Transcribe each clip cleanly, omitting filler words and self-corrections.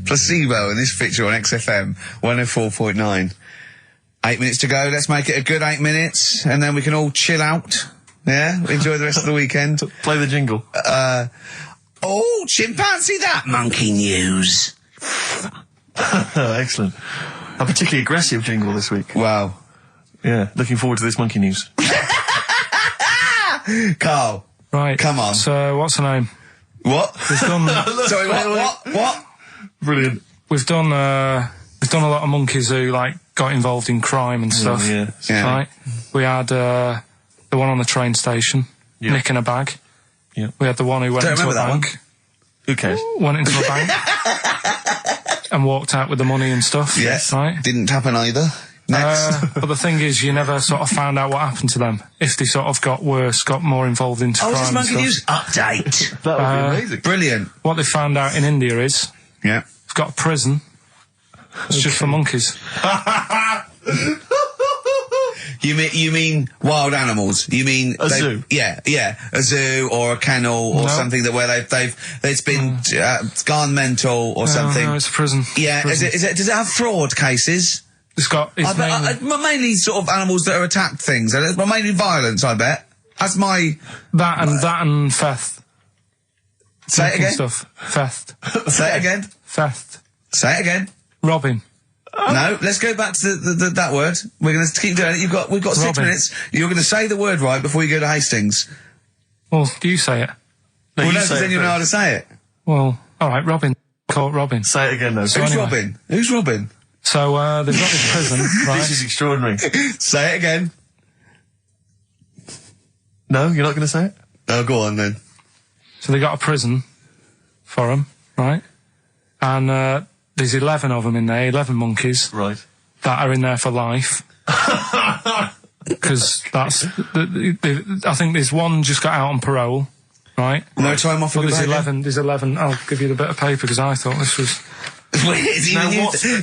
Placebo in this picture on XFM 104.9. 8 minutes to go. Let's make it a good 8 minutes, and then we can all chill out. Yeah? Enjoy the rest of the weekend. Play the jingle. Chimpanzee that monkey news. Excellent. A particularly aggressive jingle this week. Wow. Yeah, looking forward to this monkey news. Carl. Right. Come on. So, what's her name? What? We've done... Sorry, what? Brilliant. We've done a lot of monkeys who, like, got involved in crime and stuff. Yeah. Right? We had, the one on the train station, nicking a bag. Yeah. We had the one who went into a bank. Who cares? Went into a bank. And walked out with the money and stuff. Yes. Right? Didn't happen either. Next. But the thing is, you never sort of found out what happened to them. If they sort of got worse, got more involved into crime this and monkey stuff. news update. That would be amazing. Brilliant. What they found out in India is... Yeah. It's got a prison. It's just for monkeys. You mean wild animals? You mean a zoo? Yeah, a zoo or a kennel or something that where it's been gone mental or something. No, it's a prison. Yeah, prison. Is it? Does it have fraud cases? It's got. It's mainly sort of animals that are attacked things. Mainly violence, I bet. That's my that and theft. Say it again. Stuff. Theft. Say it again. Theft. Say it again. Robbing. No, let's go back to that word. We're going to keep doing it. We've got 6 minutes. You're going to say the word right before you go to Hastings. Well, do you say it? No, because then you know how to say it. Well, all right, Robin. Caught Robin. Say it again, though. So Who's anyway. Robin? Who's Robin? So, they've got this prison, right? This is extraordinary. Say it again. No, you're not going to say it? Oh, go on then. So they got a prison for them, right? And, there's 11 of them in there, 11 monkeys. Right. That are in there for life. Because that's... I think there's one just got out on parole, right? No time off for there's 11. I'll give you the bit of paper because I thought this was... Weird.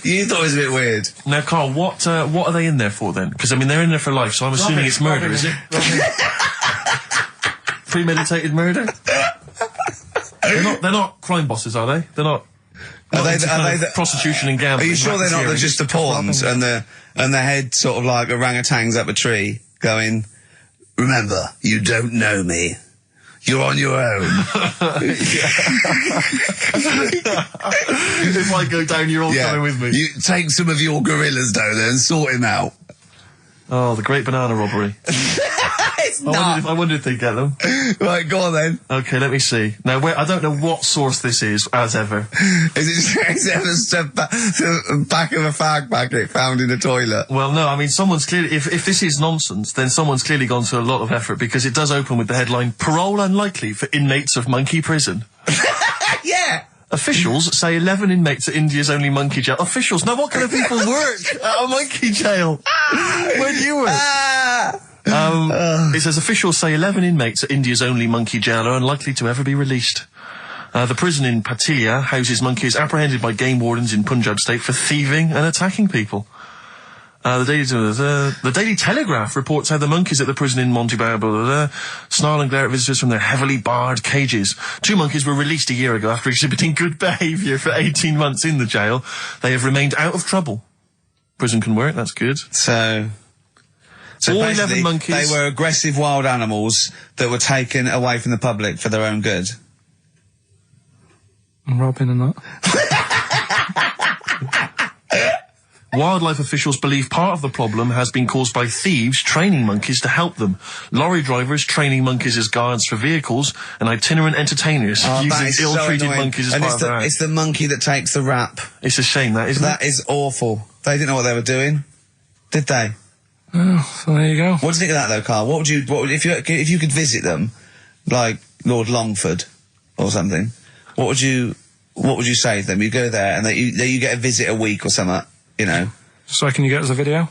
You thought it was a bit weird. Now, Carl, what are they in there for then? Because, I mean, they're in there for life, so I'm assuming it's murder, is it? Premeditated murder? They're not crime bosses, are they? They're not... Are they prostitution and gambling? Are you sure they're not just the pawns and the head sort of like orangutans up a tree going, remember, you don't know me. You're on your own. If I go down, you're all coming with me. You take some of your gorillas down there and sort him out. Oh, the great banana robbery. I wondered if they'd get them. Right, go on then. Okay, let me see. Now, I don't know what source this is, as ever. Is it the back of a fag packet found in a toilet? Well, no, I mean, someone's clearly... If this is nonsense, then someone's clearly gone to a lot of effort, because it does open with the headline, Parole unlikely for inmates of monkey prison. Yeah! Officials say 11 inmates at India's only monkey jail. Officials? Now, what kind of people work at a monkey jail? Where do you work? It says officials say 11 inmates at India's only monkey jail are unlikely to ever be released. The prison in Patiala houses monkeys apprehended by game wardens in Punjab state for thieving and attacking people. The Daily Telegraph reports how the monkeys at the prison in Montebello snarl and glare at visitors from their heavily barred cages. 2 monkeys were released a year ago after exhibiting good behaviour for 18 months in the jail. They have remained out of trouble. Prison can work, that's good. So all 11 monkeys... They were aggressive wild animals that were taken away from the public for their own good. Robin and that. Wildlife officials believe part of the problem has been caused by thieves training monkeys to help them. Lorry drivers training monkeys as guards for vehicles, and itinerant entertainers using ill-treated monkeys as part of their act. It's the monkey that takes the rap. It's a shame, that, isn't it? That is awful. They didn't know what they were doing, did they? Oh, so there you go. What do you think of that, though, Carl? What would you if you could visit them, like Lord Longford or something? What would you say to them? You go there and you get a visit a week or something. You know. So can you get us a video?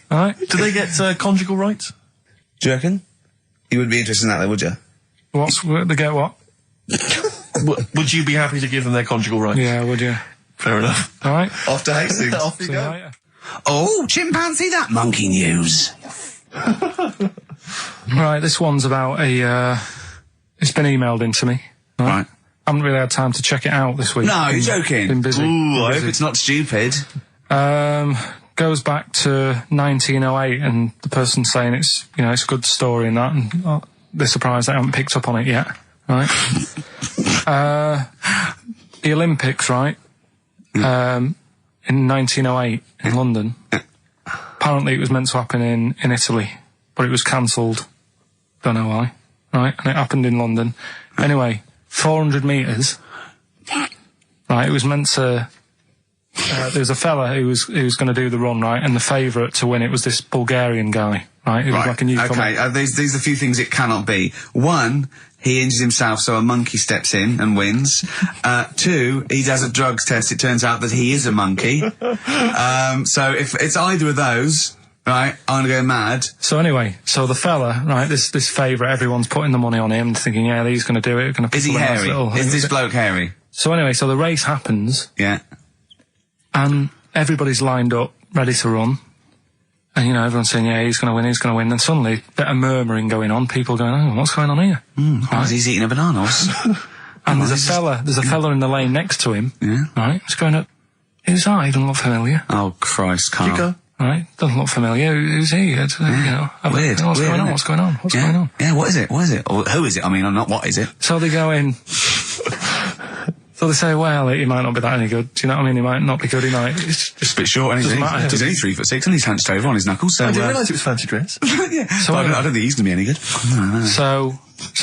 Alright. Do they get conjugal rights? Do you reckon? You wouldn't be interested in that, though, would you? They get what? Would you be happy to give them their conjugal rights? Yeah, would you? Fair enough. Alright. Off to Hastings. Off you go. Oh, chimpanzee that monkey news. Right, this one's about it's been emailed into me. Right. Haven't really had time to check it out this week. No, you're joking. Been busy. Ooh, I hope it's not stupid. Goes back to 1908, and the person saying it's a good story and that, and they're surprised they haven't picked up on it yet, right? The Olympics, right? In 1908 in London. Apparently it was meant to happen in Italy, but it was cancelled. Don't know why, right? And it happened in London. Anyway, 400 metres. Right, it was meant to... there was a fella who was going to do the run, right, and the favourite to win it was this Bulgarian guy, right? Who was like a newcomer. Okay, these are a few things it cannot be. One, he injures himself, so a monkey steps in and wins. Two, he does a drugs test. It turns out that he is a monkey. So if it's either of those, right, I'm going to go mad. So anyway, so the fella, right, this favourite, everyone's putting the money on him, thinking, yeah, he's going to do it. Is he hairy? Is this bloke hairy? So anyway, so the race happens. Yeah. And everybody's lined up, ready to run. And, everyone's saying, yeah, he's going to win, he's going to win. And suddenly, a bit of murmuring going on, people going, oh, what's going on here? Right. He's eating a banana. And there's a fella in the lane next to him. Yeah. Right? He's going up, who's that? He doesn't look familiar. Oh, Christ, Carl. Right? Doesn't look familiar. Who's he? Weird. What's going on? What's going on? What's going on? Yeah, what is it? What is it? Or who is it? I mean, not what is it? So they go in... So they say, well, he might not be that any good. Do you know what I mean? He might not be good. He might. It's just a bit short, isn't he? He's only 3'6", and he's hunched over on his knuckles. So I didn't realise it was fancy dress. Yeah. So I don't think he's going to be any good. No. So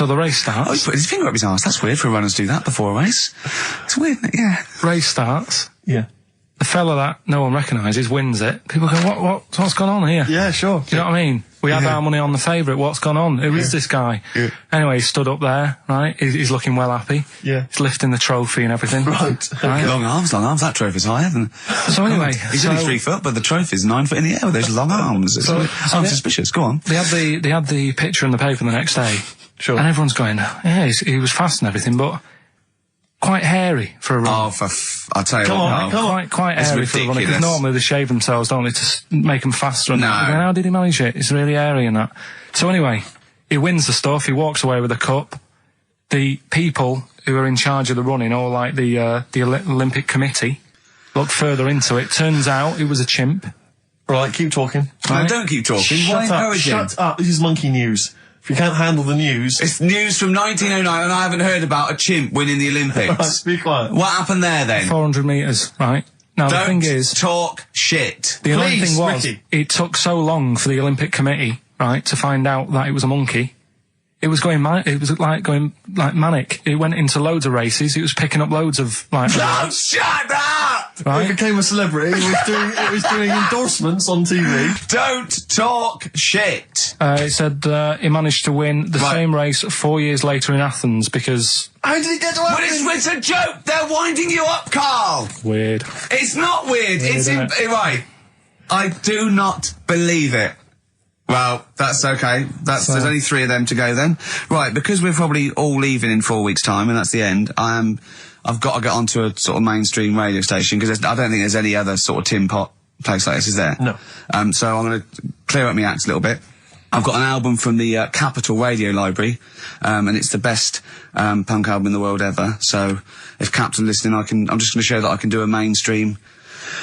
the race starts. Oh, he's put his finger up his arse. That's weird for runners to do that before a race. It's weird, isn't it? Yeah. Race starts. Yeah. The fella that no one recognises wins it. People go, what's gone on here? Yeah, sure. Do you know what I mean? We had our money on the favourite. What's gone on? Who is this guy? Yeah. Anyway, he stood up there, right? He's looking well happy. Yeah. He's lifting the trophy and everything. Right. Long arms. That trophy's higher than... So anyway... He's only 3 foot, but the trophy's 9 foot in the air with those long arms. I'm suspicious. Go on. They had the picture in the paper the next day. Sure. And everyone's going, yeah, he was fast and everything, but... quite hairy for a run. Oh, I'll tell you Come what. on. Quite hairy for a run. Because normally they shave themselves, don't they, to make them faster. And that. How did he manage it? It's really hairy and that. So anyway, he wins the stuff. He walks away with a cup. The people who are in charge of the running, or like the Olympic Committee, look further into it. Turns out it was a chimp. Right, keep talking. No, don't keep talking. Shut up. This is monkey news. If you can't handle the news... It's news from 1909 and I haven't heard about a chimp winning the Olympics. Right, be quiet. What happened there then? 400 metres, right? Now the thing is... talk shit. The only thing was, Ricky. it took so long for the Olympic Committee, right, to find out that it was a monkey. It was going manic. It went into loads of races. It was picking up loads of, like... Oh, shut up! It became a celebrity. It was doing endorsements on TV. Don't talk shit. It said he managed to win the same race 4 years later in Athens because... How did he get to Athens? But it's a joke. They're winding you up, Carl. Weird. It's not weird. Right. I do not believe it. Well, that's okay. There's only 3 of them to go then. Right, because we're probably all leaving in 4 weeks' time, and that's the end, I've got to get onto a sort of mainstream radio station, because I don't think there's any other sort of tin pot place like this, is there? No. So I'm going to clear up my act a little bit. I've got an album from the Capitol Radio Library, and it's the best punk album in the world ever. So if Captain listening, I'm just going to show that I can do a mainstream.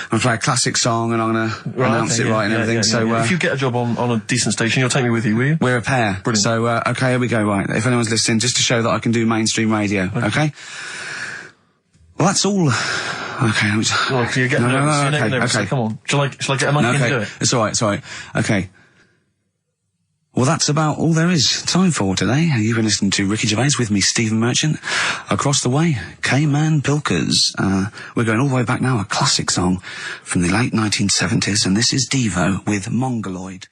I'm going to play a classic song and I'm going to announce it right and everything. So if you get a job on a decent station, you'll take me with you, will you? We're a pair. Brilliant. So, okay, here we go, right. If anyone's listening, just to show that I can do mainstream radio, okay? Well, that's all. Okay. Well, you're getting nervous. Okay. Come on. Shall I get a monkey and do it? It's alright. Okay. Well, that's about all there is time for today. You've been listening to Ricky Gervais with me, Stephen Merchant. Across the way, K-Man Pilkers. We're going all the way back now, a classic song from the late 1970s, and this is Devo with Mongoloid.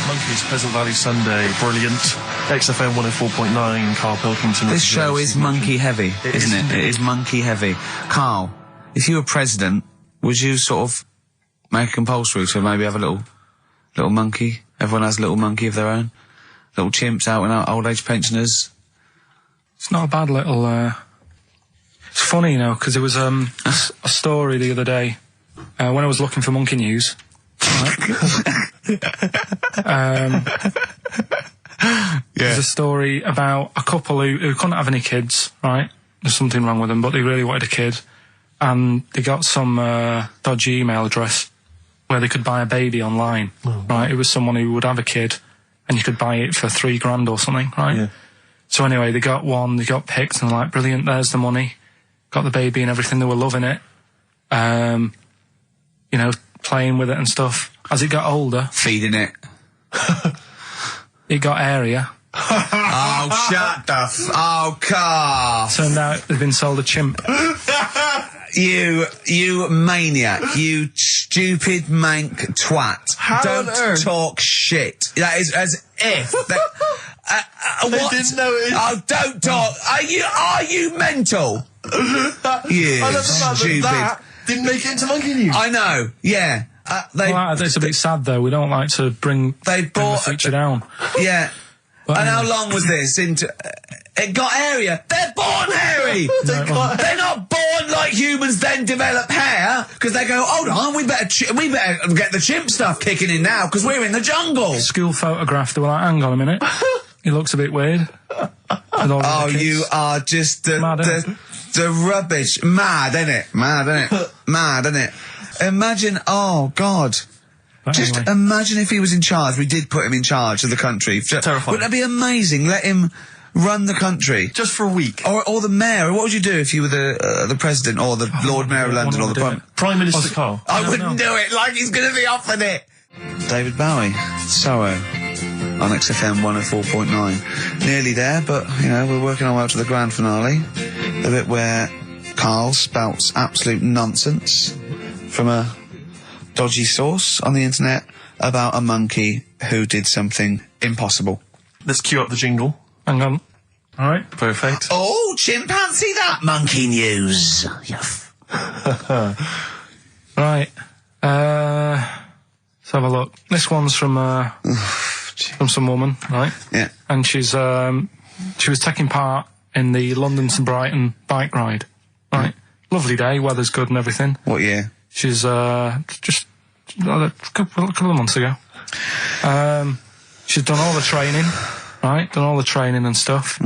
Monkeys, Pleasant Valley Sunday, brilliant. XFM 104.9, Karl Pilkington. This show is monkey heavy, isn't it? It is monkey heavy. Carl, if you were president, would you sort of make it compulsory to maybe have a little monkey? Everyone has a little monkey of their own. Little chimps out and old age pensioners. It's not a bad little, it's funny, because there was, a story the other day, when I was looking for monkey news. There's a story about a couple who couldn't have any kids, right? there's something wrong with them, but they really wanted a kid. And they got some dodgy email address where they could buy a baby online, right? It was someone who would have a kid, and you could buy it for $3,000 or something, right? Yeah. So anyway, they got one, they got picked, and they're like, brilliant, there's the money. Got the baby and everything, they were loving it. You know, playing with it and stuff. As it got older... Feeding it. It got airier. Oh, shut the oh, Carl. Turned out they'd been sold a chimp. You maniac. You stupid mank twat. How Don't on earth? talk shit. That is as if... what? Didn't know it. Oh, don't talk. Are you mental? You I love the fact stupid. that didn't make it into Monkey News. I know, yeah. It's a bit sad though. We don't like to bring the feature down. Yeah. But and anyway. how long was this into... It got hairier. They're born hairy. They're not born like humans then develop hair, because they go, hold on, we better get the chimp stuff kicking in now, because we're in the jungle. School photograph, they were like, hang on a minute. He looks a bit weird. Oh, you are just the rubbish. Mad, innit? Mad, innit? Imagine, oh, God. But Just anyway. imagine if he was in charge. We did put him in charge of the country. Terrifying. Wouldn't that be amazing? Let him run the country. Just for a week. Or the mayor. What would you do if you were the president or the Lord Mayor of London or the Prime Minister Carl. I wouldn't do it like he's going to be offered it. David Bowie, Soho, on XFM 104.9. Nearly there, but, you know, we're working our way up to the grand finale. The bit where Karl spouts absolute nonsense from a dodgy source on the internet about a monkey who did something impossible. Let's cue up the jingle. Hang on. All right. Perfect. Oh, chimpanzee that monkey news. Yes. Right. Let's have a look. This one's from some woman, right? Yeah. And she was taking part in the London to Brighton bike ride, right? Lovely day, weather's good and everything. What year? She's just a couple of months ago. She's done all the training, right? Done all the training and stuff.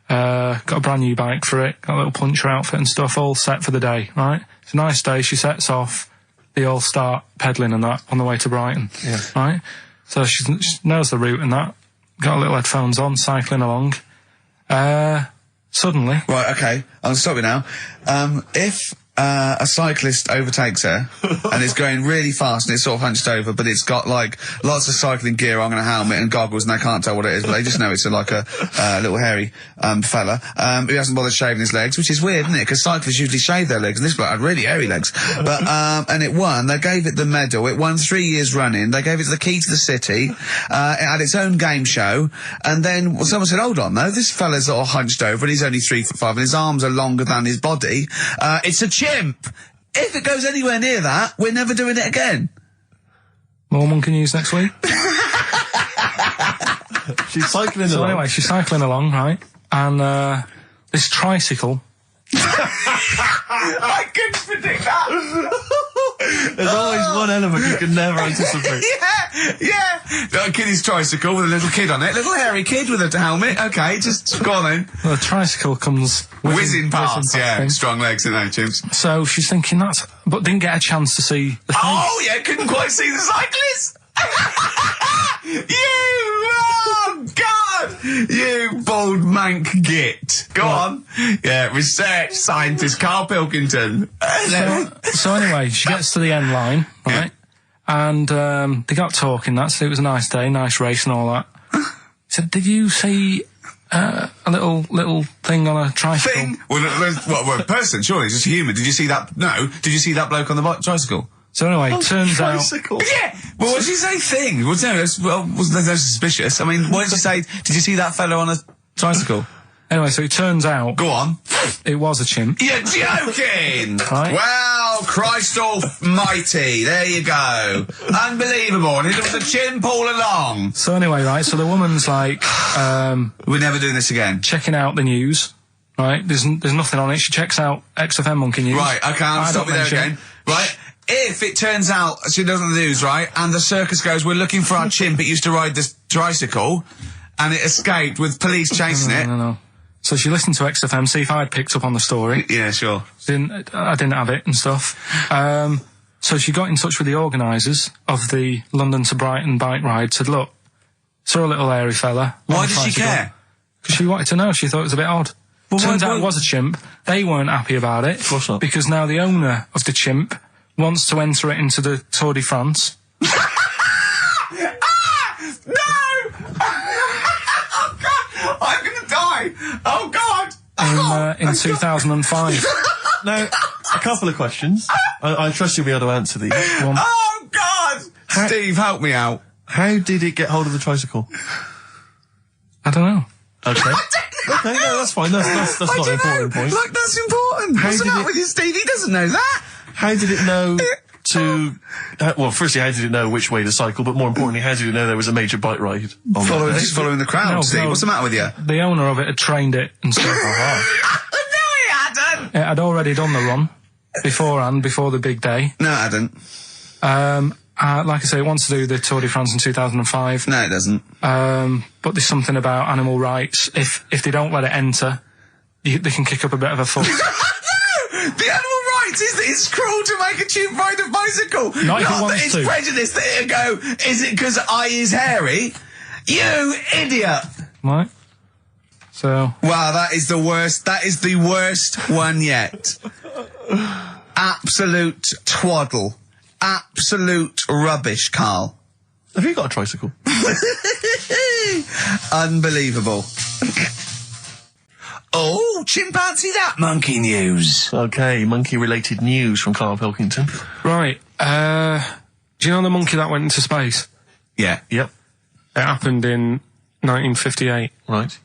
Got a brand new bike for it. Got a little puncher outfit and stuff, all set for the day, right? It's a nice day. She sets off. They all start pedalling and that on the way to Brighton, right? So she knows the route and that. Got a little headphones on, cycling along. Suddenly... Right, okay, I'll stop you now. If a cyclist overtakes her and is going really fast and it's sort of hunched over, but it's got like lots of cycling gear on and a helmet and goggles, and they can't tell what it is, but they just know it's like a little hairy fella who hasn't bothered shaving his legs, which is weird, isn't it? Because cyclists usually shave their legs, and this bloke had really hairy legs. But and it won. They gave it the medal. It won 3 years running. They gave it the key to the city. It had its own game show, and then someone said, "Hold on, though, this fella's all hunched over, and he's only 3'5", and his arms are longer than his body. It's a chimp. If it goes anywhere near that, we're never doing it again." More monkey news next week. She's cycling So along. anyway, she's cycling along, right? And this tricycle... I couldn't predict that. There's always one element you can never anticipate. Yeah. Got a kiddie's tricycle with a little kid on it. Little hairy kid with a helmet. Okay, just go on then. The tricycle comes... Whizzing past, yeah. thing. Strong legs, isn't they, chimps? So she's thinking that's... But didn't get a chance to see the thing. Oh, yeah, couldn't quite see the cyclist. Oh, God! You bald mank git. Go on. Yeah, research scientist Karl Pilkington. So anyway, she gets to the end line, right? And they got talking, so it was a nice day, nice race and all that. So did you see a little thing on a tricycle? Thing? Well, a person, surely, just a human. Did you see that? No. Did you see that bloke on the tricycle? So anyway, turns out... Tricycle. Yeah! Well, what did you say thing? Well, no, wasn't no suspicious. I mean, what did you say? Did you see that fellow on a tricycle? Anyway, so it turns out... Go on. It was a chimp. You're joking! Right. Well, Christ almighty, there you go. Unbelievable, and it was a chimp all along. So anyway, right, so the woman's like... We're never doing this again. checking out the news, right? There's nothing on it. She checks out XFM Monkey News. Right, okay, I'll stop you there again. Right. If it turns out she does on the news, right, and the circus goes, we're looking for our chimp, it used to ride this tricycle, and it escaped with police chasing it. No. So she listened to XFM, see if I'd picked up on the story. Yeah, sure. I didn't have it and stuff. So she got in touch with the organisers of the London to Brighton bike ride, said, look, saw a little hairy fella. Why did she care? Because she wanted to know. She thought it was a bit odd. Well, Turns out it was a chimp. They weren't happy about it. Of course not. Because now the owner of the chimp wants to enter it into the Tour de France. No! Oh, God! I'm gonna die! Oh, God! In 2005. Now, a couple of questions. I trust you'll be able to answer these. One, Oh, God! Steve, help me out. how did it get hold of the tricycle? I don't know. Okay. Okay, no, that's fine. That's not an important point. Look, that's important. How What's the did matter it- with you, Steve? He doesn't know that. How did it know to... well, firstly, how did it know which way to cycle? But more importantly, how did it know there was a major bike ride on that day? Just following the crowd, No, Steve. no. What's the matter with you? The owner of it had trained it and stuff. No, he hadn't. It had already done the run beforehand, before the big day. No, it hadn't. Like I say, it wants to do the Tour de France in 2005. No, it doesn't. But there's something about animal rights. If they don't let it enter, they can kick up a bit of a fuss. No! The animal rights is that it's cruel to make a chimp ride a bicycle. Not if it that wants it's to. prejudice that it'll go, is it because I is hairy? You idiot! Right? So, Wow, that is the worst. That is the worst one yet. Absolute twaddle. Absolute rubbish, Carl. Have you got a tricycle? Unbelievable. Oh, chimpanzee that monkey news. Okay, monkey-related news from Karl Pilkington. right. Do you know the monkey that went into space? Yeah. Yep. It happened in 1958. Right.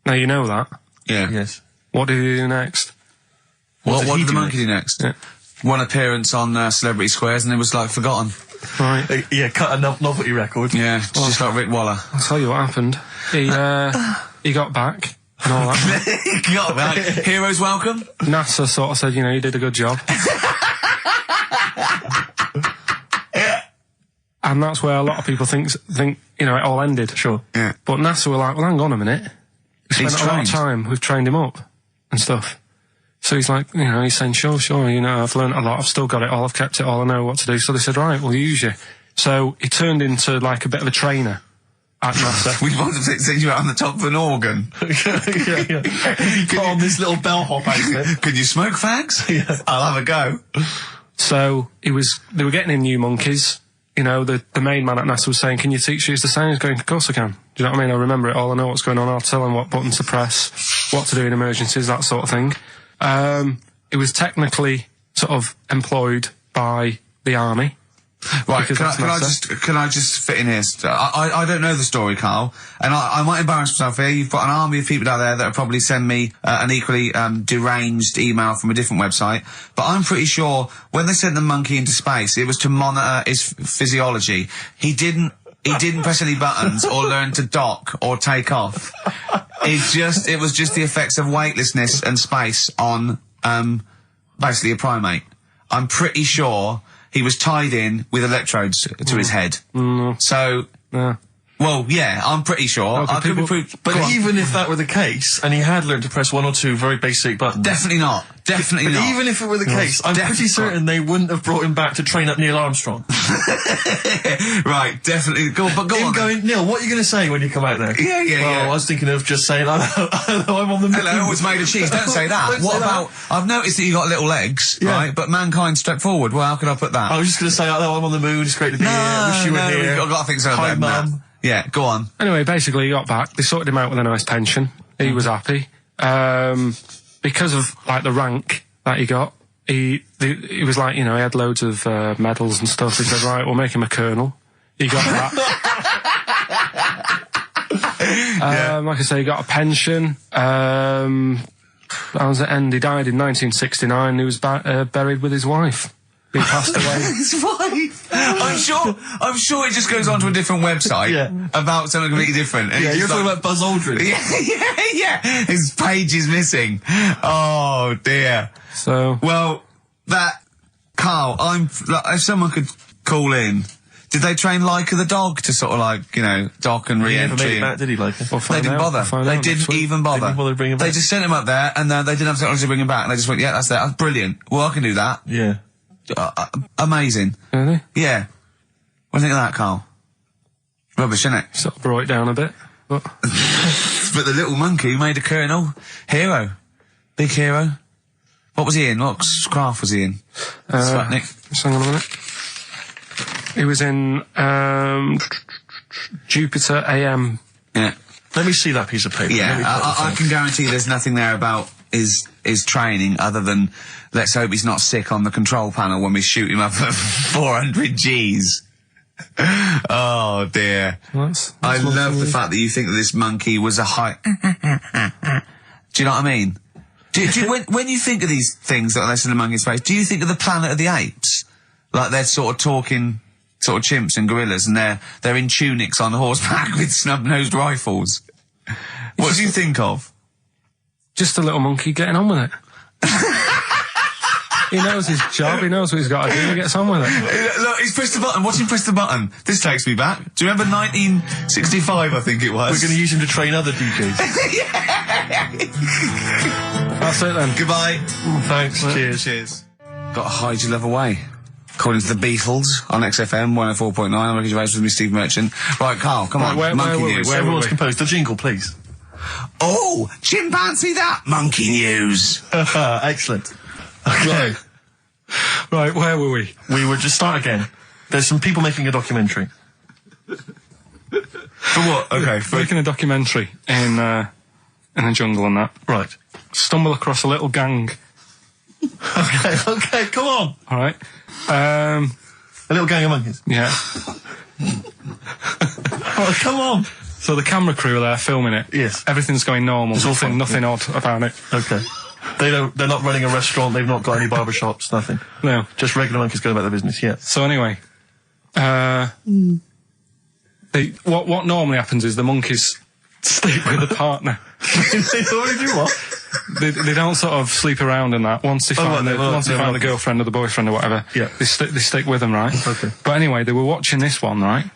Now you know that. Yeah. Yes. What did he do next? What he did the do monkey do next? Yeah. One appearance on Celebrity Squares and it was like forgotten. Right. Yeah, cut a novelty record. Yeah, just like Rick Waller. I'll tell you what happened. He got back and all that. Got that. Heroes welcome. NASA sort of said, you know, you did a good job. And that's where a lot of people think, you know, it all ended. Sure. Yeah. But NASA were like, well, hang on a minute. We He's spent a lot of trained. time, we've trained him up and stuff. So he's like, you know, he's saying, sure, you know, I've learned a lot, I've still got it all, I've kept it all, I know what to do. So they said, right, we'll use you. So he turned into like a bit of a trainer at NASA. We want to send you out on the top of an organ. yeah. Put on this little bellhop outfit. Could you smoke fags? Yeah. I'll have a go. So they were getting in new monkeys. You know, the main man at NASA was saying, can you teach these the same? He's going, of course I can. Do you know what I mean? I remember it all, I know what's going on, I'll tell them what button to press, what to do in emergencies, that sort of thing. It was technically sort of employed by the army. Right, Because that's can I just fit in here? I don't know the story, Carl, and I might embarrass myself here. You've got an army of people out there that will probably send me an equally deranged email from a different website, but I'm pretty sure when they sent the monkey into space, it was to monitor his physiology. He didn't press any buttons or learn to dock or take off. It was just the effects of weightlessness and space on basically a primate. I'm pretty sure he was tied in with electrodes to his head. So, Yeah. well, yeah, I'm pretty sure. Okay, I could be proved. But even if that were the case, and he had learned to press one or two very basic buttons... Definitely not. Definitely But not. even if it were the case, I'm pretty Definitely certain they wouldn't have brought him back to train up Neil Armstrong. Right, definitely. Go on, Him then. going, Neil, what are you going to say when you come out there? Yeah, Well, I was thinking of just saying, hello, I'm on the moon. Hello, it's made of cheese. Don't say that. Don't What say about... I've noticed that you got little legs, Yeah. right? But mankind stepped forward. Well, how could I put that? I was just going to say, hello, I'm on the moon, it's great to be here, wish you were here. I've got to think so Hi, better than that. Mum. Yeah, go on. Anyway, basically he got back. They sorted him out with a nice pension. He was happy. Because of, like, the rank that he got, he was like, you know, he had loads of medals and stuff. He said, right, we'll make him a colonel. He got that. Like I say, he got a pension. That was the end. He died in 1969. He was buried with his wife. He passed away. His wife. I'm sure it just goes on to a different website about something completely different. And Yeah, it's you're just talking like- about Buzz Aldrin. Yeah. His page is missing. Oh dear. So, Well, Carl, if someone could call in Did they train Leica the dog to sort of like, you know, dock and He never made re-entry? it back, did he, Leica? They didn't bother. They didn't even bother. They didn't bother to bring him They back. just sent him up there, and they didn't have technology to bring him back. And they just went, yeah, that's that. That's brilliant. Well, I can do that. Yeah. Amazing. Really? Yeah. What do you think of that, Carl? Rubbish, isn't it? Sort of brought it down a bit. But But the little monkey made a colonel. Hero. Big hero. What was he in? What craft was he in? Sputnik. just hang on a minute. He was in Jupiter AM. Yeah. Let me see that piece of paper. Let me Yeah, put this I on. can guarantee there's nothing there about his training other than let's hope he's not sick on the control panel when we shoot him up at 400 Gs. Oh dear. I love the fact that you think that this monkey was a high... Do you know what I mean? Do you, when you think of these things that are less in the monkey's face, do you think of the Planet of the Apes? Like they're sort of talking sort of chimps and gorillas and they're in tunics on horseback with snub-nosed rifles. What do you think of? Just a little monkey getting on with it. He knows his job, he knows what he's got to do, he gets on with it. Look, he's pressed the button. Watch him press the button. This takes me back. Do you remember 1965, I think it was? We're going to use him to train other DJs. That's it then. Goodbye. Thanks. Cheers. Cheers. Got to hide your love away. According to the Beatles on XFM 104.9. I'm Ricky Gervais with me, Steve Merchant. Right, Carl, come on. where monkey were we? news. Where Everyone's we? composed. The jingle, please. Oh, chimpanzee that monkey news. Excellent. Okay. Right, where were we? We would just start again. There's some people making a documentary. For what? Okay. Making a documentary in the jungle and that. Right. Stumble across a little gang. Okay, come on. All right. A little gang of monkeys. Yeah. Oh, come on. So the camera crew are there filming it. Yes. Everything's going normal. It's all fine. Nothing odd about it. Okay. They're not running a restaurant, they've not got any barbershops, nothing. No. Just regular monkeys going about their business, yeah. So anyway, what normally happens is the monkeys sleep with the partner. They already do what? They don't sort of sleep around and that. Once they find the girlfriend or the boyfriend or whatever, Yeah. they stick with them, right? Okay. But anyway, they were watching this one, right?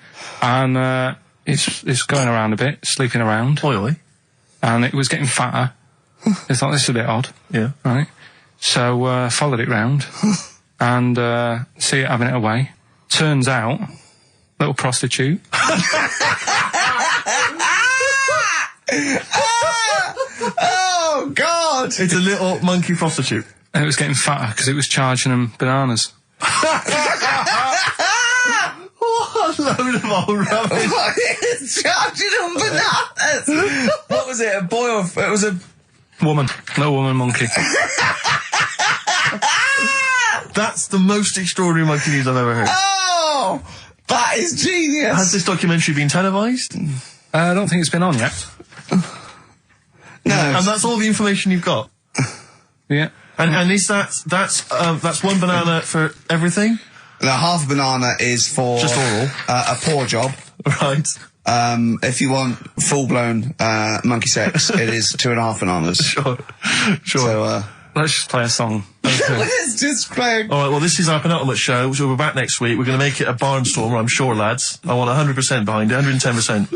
And it's going around a bit, sleeping around, Oi. and it was getting fatter. They thought this is a bit odd, Yeah. right? So followed it round and see it having it away. Turns out, little prostitute. Oh, God! It's a little monkey prostitute. And it was getting fatter because it was charging them bananas. What a load of old rubbish. Charging them bananas! What was it, a boy or... It was a... Woman. Little woman monkey. That's the most extraordinary monkey news I've ever heard. Oh! That is genius! Has this documentary been televised? I don't think it's been on yet. No. And that's all the information you've got? Yeah. And is that's one banana for everything? Now, half a banana is for... Just oral. A poor job. Right. If you want full-blown monkey sex, it is 2.5 bananas. Sure. So, Let's just play a song. let's just play... All right, well, this is our penultimate show, so we're back next week. We're going to make it a barnstormer, I'm sure, lads. I want 100% behind it, 110%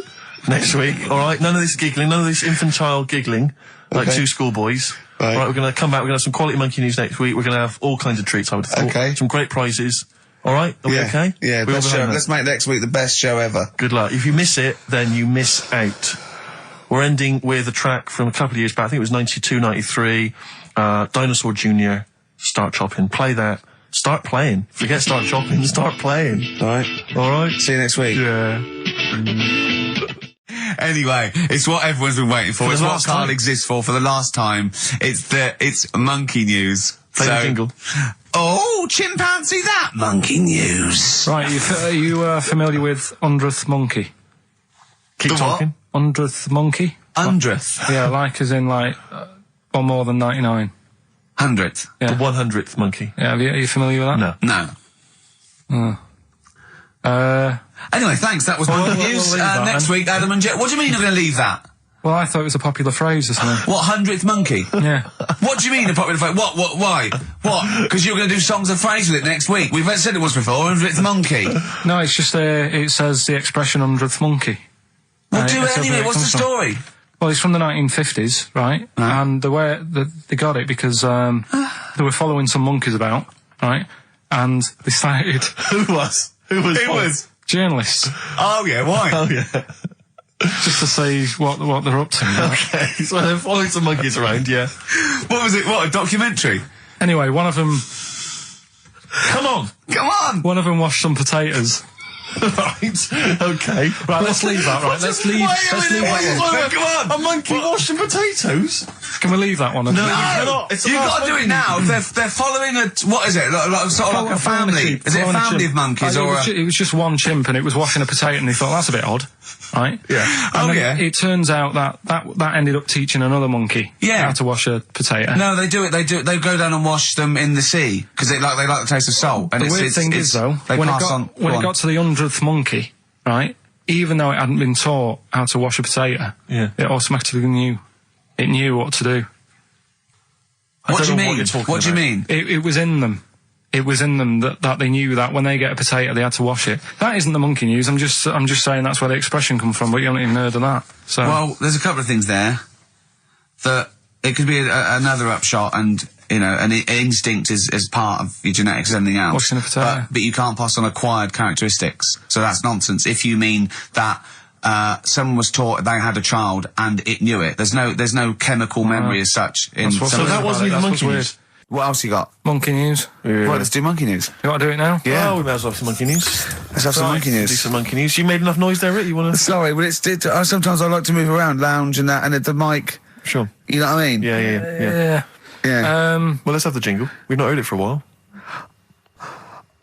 next week. All right, none of this giggling, none of this infantile giggling, like Okay. two schoolboys. Right. All right, we're going to come back, we're going to have some quality monkey news next week. We're going to have all kinds of treats, I would have thought. Okay. Some great prizes. All right, are we okay? Yeah, We all best show. behind that? Let's make next week the best show ever. Good luck. If you miss it, then you miss out. We're ending with a track from a couple of years back. I think it was 92, 93. Dinosaur Jr. Start Chopping. Play that. Start playing. Forget Start Chopping. Start playing. All right. All right? See you next week. Yeah. Anyway, it's what everyone's been waiting for. the It's what last Carl time. exists for the last time. It's monkey news. Play the jingle. Oh, chimpanzee that monkey news. Right, are you familiar with 100th monkey? Keep The what? talking. 100th monkey? 100th. Yeah, like as in like, or more than 99. 100th. Yeah. The 100th monkey. Yeah, are you familiar with that? No. No. Anyway, thanks. That was monkey we'll news. leave that Next then. week, Adam and Jet. What do you mean you're going to leave that? Well, I thought it was a popular phrase or something. What, 100th monkey? Yeah. What do you mean a popular phrase? What, why? What? Because you're going to do songs of phrase with it next week. We've said it once before, 100th monkey. No, it's just, it says the expression 100th monkey. Well, do it anyway, what's the story? Well, it's from the 1950s, right? And the way they got it because they were following some monkeys about, right? And they started... Who was? Journalists. Oh, yeah, why? Oh, yeah. Just to see what they're up to. Right? Okay, so they're following some monkeys around, yeah. What was it? What, a documentary? Anyway, one of them... Come on! One of them washed some potatoes. Right, okay. Right, let's leave that, right? Let's leave that one. Come on! A monkey washing potatoes? Can we leave that one? No, you cannot. You've got to do it now. They're following a... What is it? Sort of like a family? Is it a family of monkeys or it was just one chimp and it was washing a potato and they thought, that's a bit odd, right? Yeah. And then it turns out that ended up teaching another monkey how to wash a potato. No, they do it. They go down and wash them in the sea because they like the taste of salt. And the weird thing is though, when it got to the 100th monkey, right? Even though it hadn't been taught how to wash a potato, it automatically knew. It knew what to do. What do you mean? What do you mean? It was in them. It was in them that they knew that when they get a potato, they had to wash it. That isn't the monkey news. I'm just saying that's where the expression comes from. But you haven't even heard of that. So well, there's a couple of things there that it could be another upshot, and you know, an instinct is part of your genetics as anything else. Washing a potato. But you can't pass on acquired characteristics. So that's nonsense. If you mean that. Someone was taught they had a child and it knew it. There's no chemical memory as such. So that wasn't even monkey news. What else you got? Monkey news. Yeah. Right, let's do monkey news. You want to do it now? Yeah. Oh, we might as well have some monkey news. Let's have some monkey news. Do some monkey news. You made enough noise there, Rick? You want to? Sorry, but sometimes I like to move around, lounge and that, and at the mic. Sure. You know what I mean? Yeah. Well, let's have the jingle. We've not heard it for a while.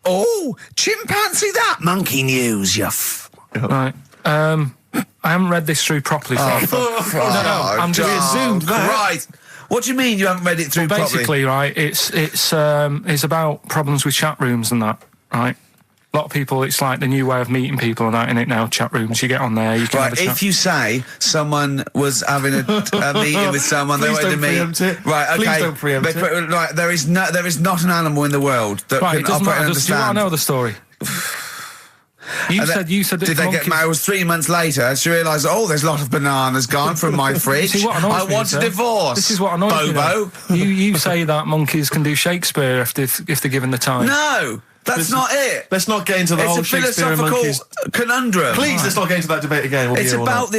Oh, chimpanzee that monkey news, Right. I haven't read this through properly. I'm just zoomed. Right. What do you mean you haven't read it through properly? Basically, right, it's about problems with chat rooms and that, right? A lot of people, it's like the new way of meeting people and that in it now, chat rooms. You get on there, you can have a chat. If you say someone was having a meeting with someone, they wanted to meet. Right, okay. Please don't preempt it. Right, there is not an animal in the world that can operate and understand. Do you want to know the story? You said that did they get married? It was 3 months later. She realised, there's a lot of bananas gone from my fridge. I want a divorce. This is what annoys me. Bobo. You say that monkeys can do Shakespeare if they're given the time. No. That's not it. Let's not get into the whole Shakespeare and monkeys. It's a philosophical conundrum. Please, let's not get into that debate again. It's about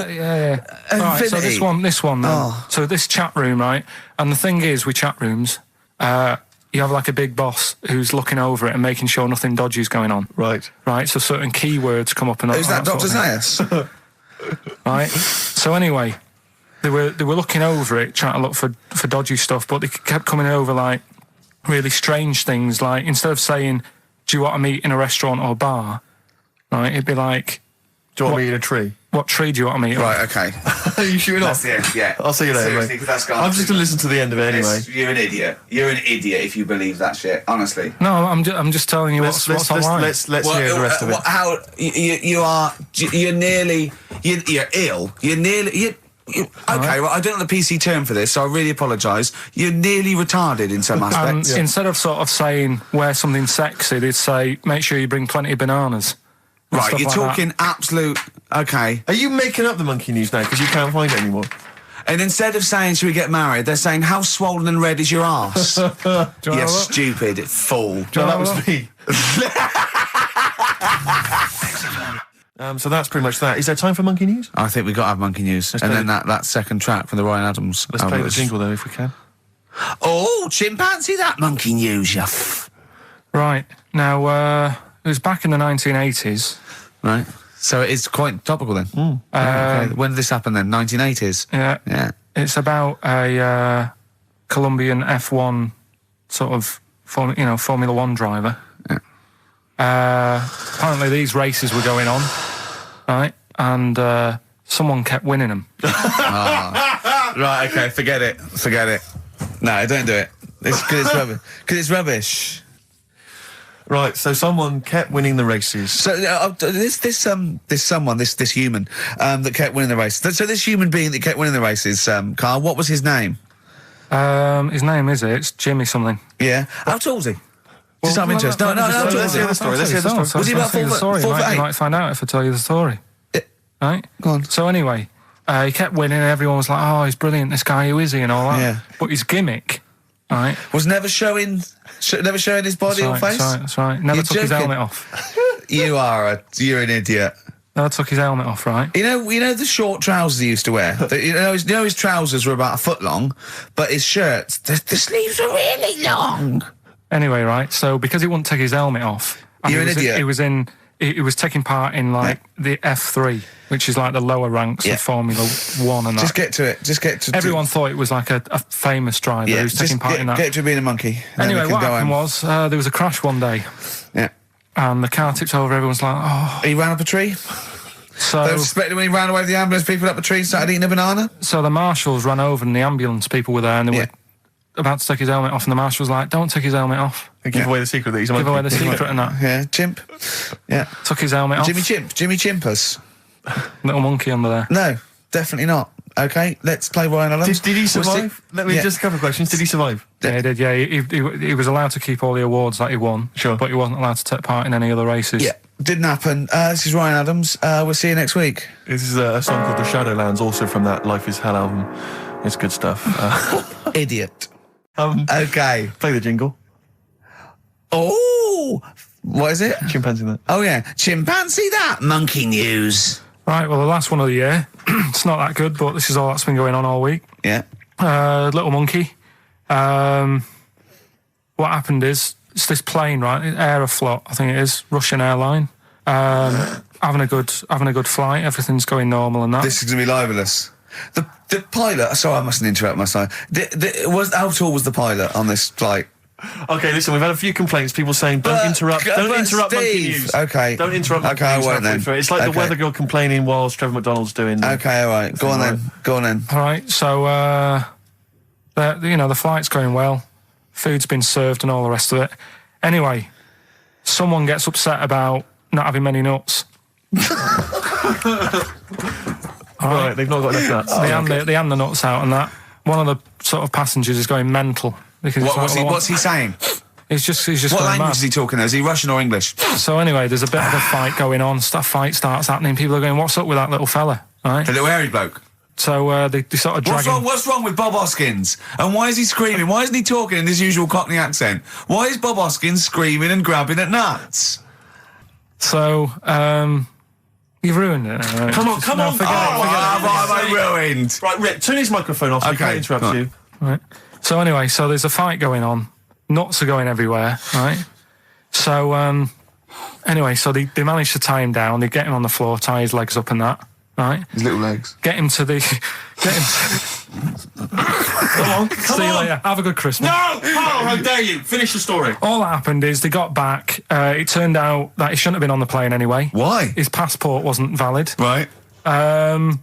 Right, so this one then. So this chat room, right? And the thing is, with chat rooms, you have like a big boss who's looking over it and making sure nothing dodgy is going on. Right. Right, so certain keywords come up and who's that, Dr. Zayas? Right. So anyway, they were looking over it, trying to look for dodgy stuff, but they kept coming over like really strange things. Like instead of saying, "Do you want to meet in a restaurant or bar?" Right, it'd be like, "Do you want to meet in a tree?" What tree do you want to meet? Right, okay. Are you shooting off? That's the end, yeah. I'll see you later, Seriously, because that's gone. I'm just going to listen to the end of it anyway. You're an idiot. You're an idiot if you believe that shit, honestly. No, I'm just telling you what's online. Let's hear the rest of it. How you're ill. Okay, well, I don't know the PC term for this, so I really apologise. You're nearly retarded in some aspects. Instead of sort of saying wear something sexy, they'd say make sure you bring plenty of bananas. Right, you're talking absolute... Okay. Are you making up the monkey news now because you can't find it anymore? And instead of saying, should we get married, they're saying, how swollen and red is your arse? You stupid fool. No, that was me. So that's pretty much that. Is there time for monkey news? I think we've got to have monkey news. And then that second track from the Ryan Adams. Let's play the jingle, though, if we can. Oh, chimpanzee that monkey news, Right. Now, it was back in the 1980s. Right. So it is quite topical then. Okay. When did this happen then? 1980s? Yeah. It's about a Colombian F1 sort of, Formula One driver. Yeah. Apparently these races were going on, right? And someone kept winning them. Right, okay, forget it. No, don't do it. It's because it's rubbish. Right, so someone kept winning the races. So this human that kept winning the race. So this human being that kept winning the races, Carl, what was his name? His name it's Jimmy something. Yeah. How tall was he? Just out of interest. No, how tall was he? Let's hear the story. Was he about 4 foot 8? You might find out if I tell you the story. Right? Go on. So anyway, he kept winning and everyone was like, oh, he's brilliant, this guy, who is he, and all that. Yeah. But his gimmick, right? Was never showing his body or face? That's right. Never You're took his joking. helmet off. You're an idiot. Never took his helmet off, right? You know the short trousers he used to wear? His trousers were about a foot long, but his shirts, the sleeves were really long. Anyway, right, so because he wouldn't take his helmet off... You're an idiot. He was taking part in, the F3, which is like the lower ranks of Formula 1 and that. Just get to it. Everyone thought it was like a famous driver who was taking part in that. Get to being a monkey. Anyway, what happened was, there was a crash one day. Yeah. And the car tipped over, everyone's like, oh... He ran up a tree? So... They were suspecting when he ran away with the ambulance, people up a tree and started eating a banana? So the marshals ran over and the ambulance people were there and they were about to take his helmet off and the marshal was like, don't take his helmet off. Give away the secret that he's a monkey. Give away the secret and that. Yeah, chimp. Yeah. Took his helmet off. Jimmy Chimpus. Little monkey under there. No, definitely not. Okay, let's play Ryan Adams. Did he survive? Let me just a couple of questions. Did he survive? Yeah, he did, yeah. He was allowed to keep all the awards that he won. Sure. But he wasn't allowed to take part in any other races. Yeah, didn't happen. This is Ryan Adams. We'll see you next week. This is a song called The Shadowlands, also from that Life is Hell album. It's good stuff. Idiot. Okay. Play the jingle. Oh, what is it? Chimpanzee that. Oh, yeah. Chimpanzee that. Monkey news. Right, well, the last one of the year. It's not that good, but this is all that's been going on all week. Yeah. Little monkey. What happened is, it's this plane, right? Aeroflot, I think it is, Russian airline. Having a good flight. Everything's going normal and that. This is going to be libelous. The pilot... Sorry, I mustn't interrupt my side. How tall was the pilot on this flight? Okay, listen, we've had a few complaints. People saying, don't interrupt monkey news. Okay. Don't interrupt monkey I news. won't then. It's like the weather girl complaining whilst Trevor McDonald's doing... Okay, all right. Go on then. All right, so, the flight's going well. Food's been served and all the rest of it. Anyway, someone gets upset about not having many nuts. Right, they've not got enough nuts. They hand the nuts out and that. One of the sort of passengers is going mental. What's he saying? He's just What going language mad. is he talking? Is he Russian or English? So anyway, there's a bit of a fight going on. Fight starts happening. People are going, what's up with that little fella? Right? The little hairy bloke. So they sort of drag him. What's wrong with Bob Hoskins? And why is he screaming? Why isn't he talking in his usual Cockney accent? Why is Bob Hoskins screaming and grabbing at nuts? So, you've ruined it. Come on. Forget it. Have I ruined? Right, Rick, turn his microphone off so we can't interrupt you. Right. So anyway, there's a fight going on. Nuts are going everywhere, right? So, anyway, they manage to tie him down. They get him on the floor, tie his legs up and that, right? His little legs. Get him to... Come See you later. Have a good Christmas. No! Carl, how dare you? Finish the story. All that happened is they got back. It turned out that he shouldn't have been on the plane anyway. Why? His passport wasn't valid. Right. And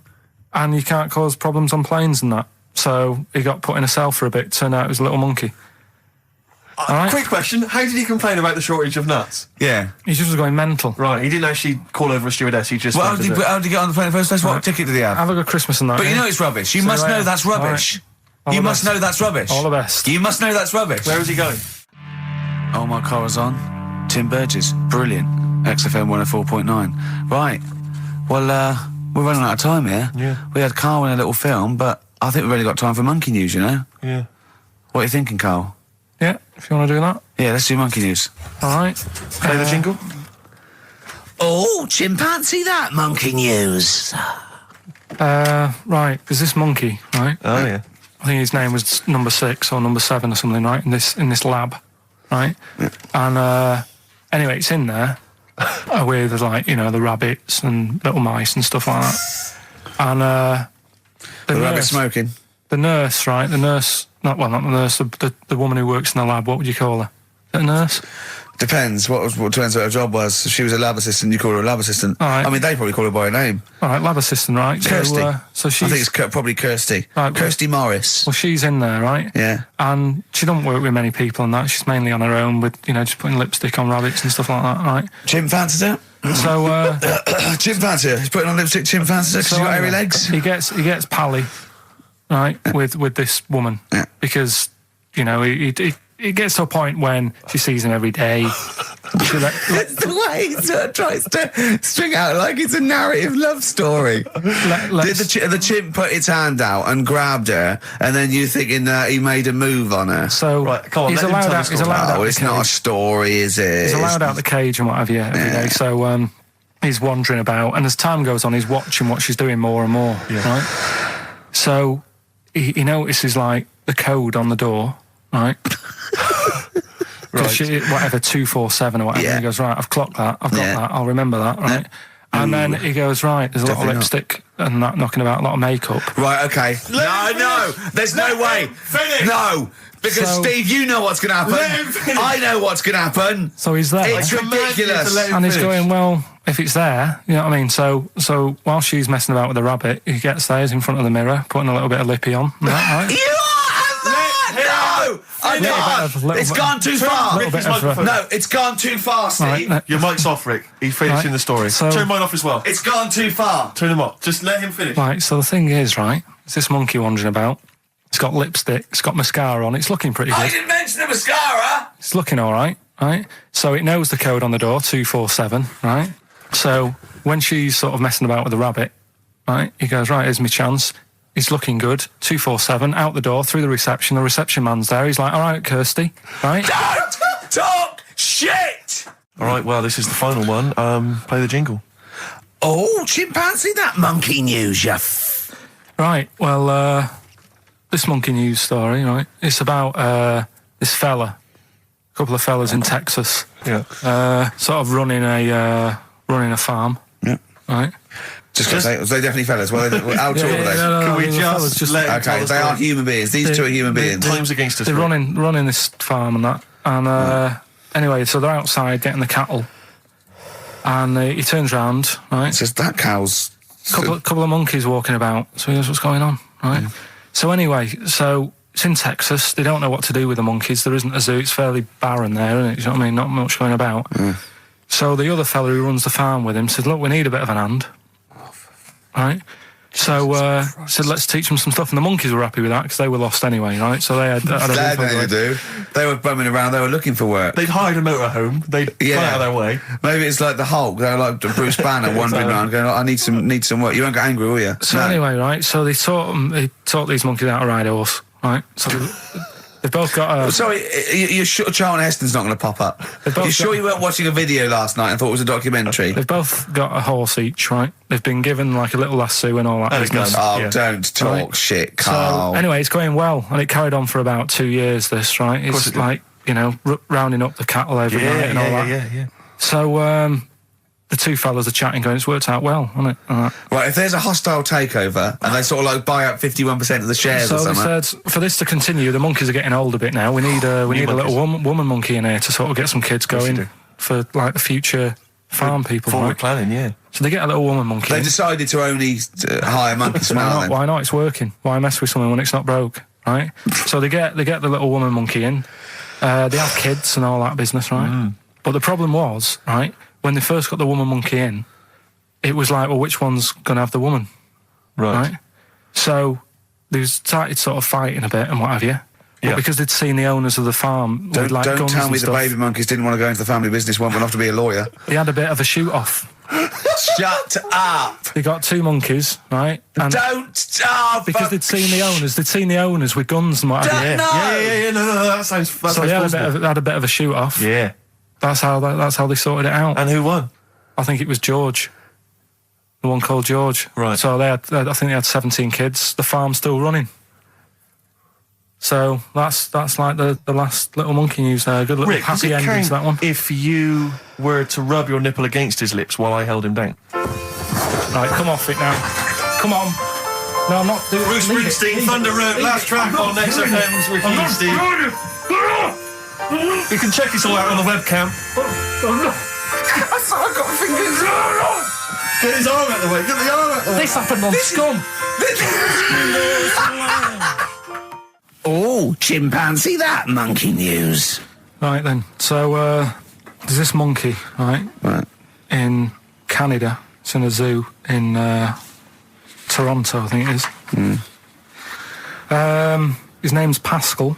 you can't cause problems on planes and that. So he got put in a cell for a bit. Turned out it was a little monkey. Right. Quick question, how did he complain about the shortage of nuts? Yeah. He just was going mental. Right, he didn't actually call over a stewardess, he just... Well, how did he get on the plane in the first place? What ticket did he have? Have a good Christmas and that. But you know it's rubbish. You must know that's rubbish. You must know that's rubbish. All the best. You must know that's rubbish. Where is he going? Oh, my car is on. Tim Burgess. Brilliant. XFM 104.9. Right. Well, we're running out of time here. Yeah. We had Carl in a little film, but I think we've really got time for monkey news, you know? Yeah. What are you thinking, Carl? Yeah, if you want to do that. Yeah, let's do monkey news. All right. Play the jingle. Oh, chimpanzee that monkey news. Right, there's this monkey, right? Oh, yeah. I think his name was number 6 or number 7 or something, right? In this lab, right? Yeah. And anyway, it's in there with the rabbits and little mice and stuff like that. And The rabbit smoking. The nurse, right? The nurse, not the nurse, the woman who works in the lab. What would you call her? A nurse? Depends. What depends what her job was. If she was a lab assistant, you call her a lab assistant. All right. I mean, they probably call her by her name. All right, lab assistant, right? Kirsty. So she's... I think it's probably Kirsty. Right, Kirsty Morris. Well, she's in there, right? Yeah. And she don't work with many people and that. She's mainly on her own with, just putting lipstick on rabbits and stuff like that, right? Jim fancies her. So, Jim fancies her. He's putting on lipstick. Jim fancies her because she's got hairy legs. He gets pally, right, with this woman. Yeah. Because, it gets to a point when she sees him every day. It's the way he sort of tries to string out like it's a narrative love story. Did the chimp put its hand out and grabbed her, and then you thinking that he made a move on her? So right, come on, he's allowed out. He's allowed out. It's not a story, is it? He's allowed out the cage and what have you every day. So he's wandering about, and as time goes on, he's watching what she's doing more and more. Yeah. Right. So he notices like the code on the door. Right. Right. Whatever, 247 or whatever. Yeah. He goes, right, I've clocked that. I've got that. I'll remember that. Right. Yeah. And then he goes, right, there's a lot of lipstick and that knocking about, a lot of makeup. Right, okay. No, there's no way. Finish. No. Because, Steve, you know what's going to happen. I know what's going to happen. So he's there. It's ridiculous. And he's going, well, if it's there, you know what I mean? So while she's messing about with the rabbit, he gets there, he's in front of the mirror, putting a little bit of lippy on. Right? You are! No! It's gone too far. No, it's gone too far, Steve. Right, your mic's off, Rick. He's finishing the story. So, turn mine off as well. It's gone too far. Turn him off. Just let him finish. Right, so the thing is, right, it's this monkey wandering about. It's got lipstick, it's got mascara on, it's looking pretty good. I didn't mention the mascara! It's looking all right, right? So it knows the code on the door, 247, right? So when she's sort of messing about with the rabbit, right, he goes, right, here's my chance. He's looking good. 247, out the door, through the reception man's there. He's like, all right, Kirsty, right? Don't talk shit! All right, well, this is the final one. Play the jingle. Oh, chimpanzee, that monkey news, Right, well, this monkey news story, right, it's about this fella, a couple of fellas in Texas, sort of running a farm, right? Just gonna say, they definitely fellas. Well, how tall are they? Can we just let him okay, they are human beings. These two are human beings. Time's against us. They're running this farm and that. And anyway, so they're outside getting the cattle. And he turns round, right? It's just that cow's... Couple of monkeys walking about. So he goes, what's going on, right? So anyway, so it's in Texas. They don't know what to do with the monkeys. There isn't a zoo. It's fairly barren there, isn't it? You know what I mean? Not much going about. So the other fella who runs the farm with him said, look, we need a bit of an hand. Right, so said let's teach them some stuff, and the monkeys were happy with that because they were lost anyway, right? So they had a do. They were bumming around. They were looking for work. They'd hired a motorhome. They'd gone out of their way. Maybe it's like the Hulk. They're like Bruce Banner wandering around, going, I need some work. You won't get angry, will you? So anyway, right? So they taught these monkeys how to ride a horse, right? So they've both got. Sorry, you're sure Charlton Heston's not going to pop up? You're sure you weren't watching a video last night and thought it was a documentary? They've both got a horse each, right? They've been given like a little lasso and all that business. Don't talk shit, Carl. So anyway, it's going well, and it carried on for about 2 years. This, right? It's like rounding up the cattle every night and all that. Yeah. So the two fellas are chatting, going, it's worked out well, hasn't it? Right, if there's a hostile takeover and they sort of like buy up 51% of the shares or something. So they said, for this to continue, the monkeys are getting old a bit now. We need a little woman monkey in here to sort of get some kids going for like the future farm people. Forward planning, yeah. So they get a little woman monkey. They decided to only hire monkeys from now. Why not? It's working. Why mess with something when it's not broke, right? So they get the little woman monkey in. They have kids and all that business, right? But the problem was, right, when they first got the woman monkey in, it was like, well, which one's going to have the woman? Right? So they started sort of fighting a bit and what have you. But because they'd seen the owners of the farm with like guns and stuff. Don't tell me the baby monkeys didn't want to go into the family business, went off to be a lawyer. They had a bit of a shoot-off. Shut up! They got two monkeys, right? And because they'd seen the owners with guns and what have you. No, that sounds so they had a bit of a shoot-off. Yeah. That's how they sorted it out. And who won? I think it was George. The one called George. Right. So I think they had 17 kids. The farm's still running. So that's like the last little monkey news there. Good little happy ending to that one. If you were to rub your nipple against his lips while I held him down. Right, come off it now. Come on. No, I'm not doing it. Bruce Springsteen, Thunder Road, last track on XFM's with you, Steve. You can check this all out on the webcam. Oh no. I've got my fingers. Get his arm out of the way. Get the arm out of the way. This happened on Scum. Oh, chimpanzee that monkey news. Right then. So there's this monkey, right? Right. In Canada. It's in a zoo in Toronto, I think it is. His name's Pascal,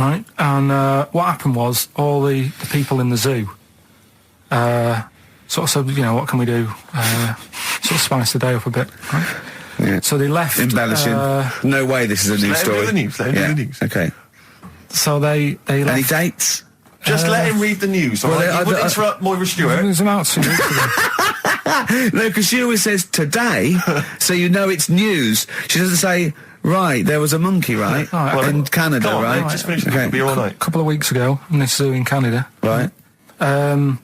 right? And what happened was all the people in the zoo sort of said, you know, what can we do? Sort of spice the day up a bit, right? Yeah. So they left. Embellishing. No way this is a news story. Let him read the news. Okay. So they left. Any dates? Just let him read the news. All right? You wouldn't interrupt Moira It Stewart. was about 2 weeks ago. No, because she always says today, so you know it's news. She doesn't say, right, there was a monkey, right? Right, in Canada, Come on, right? mate, just finish it. It'll be all A night. couple of weeks ago in this zoo in Canada. Right.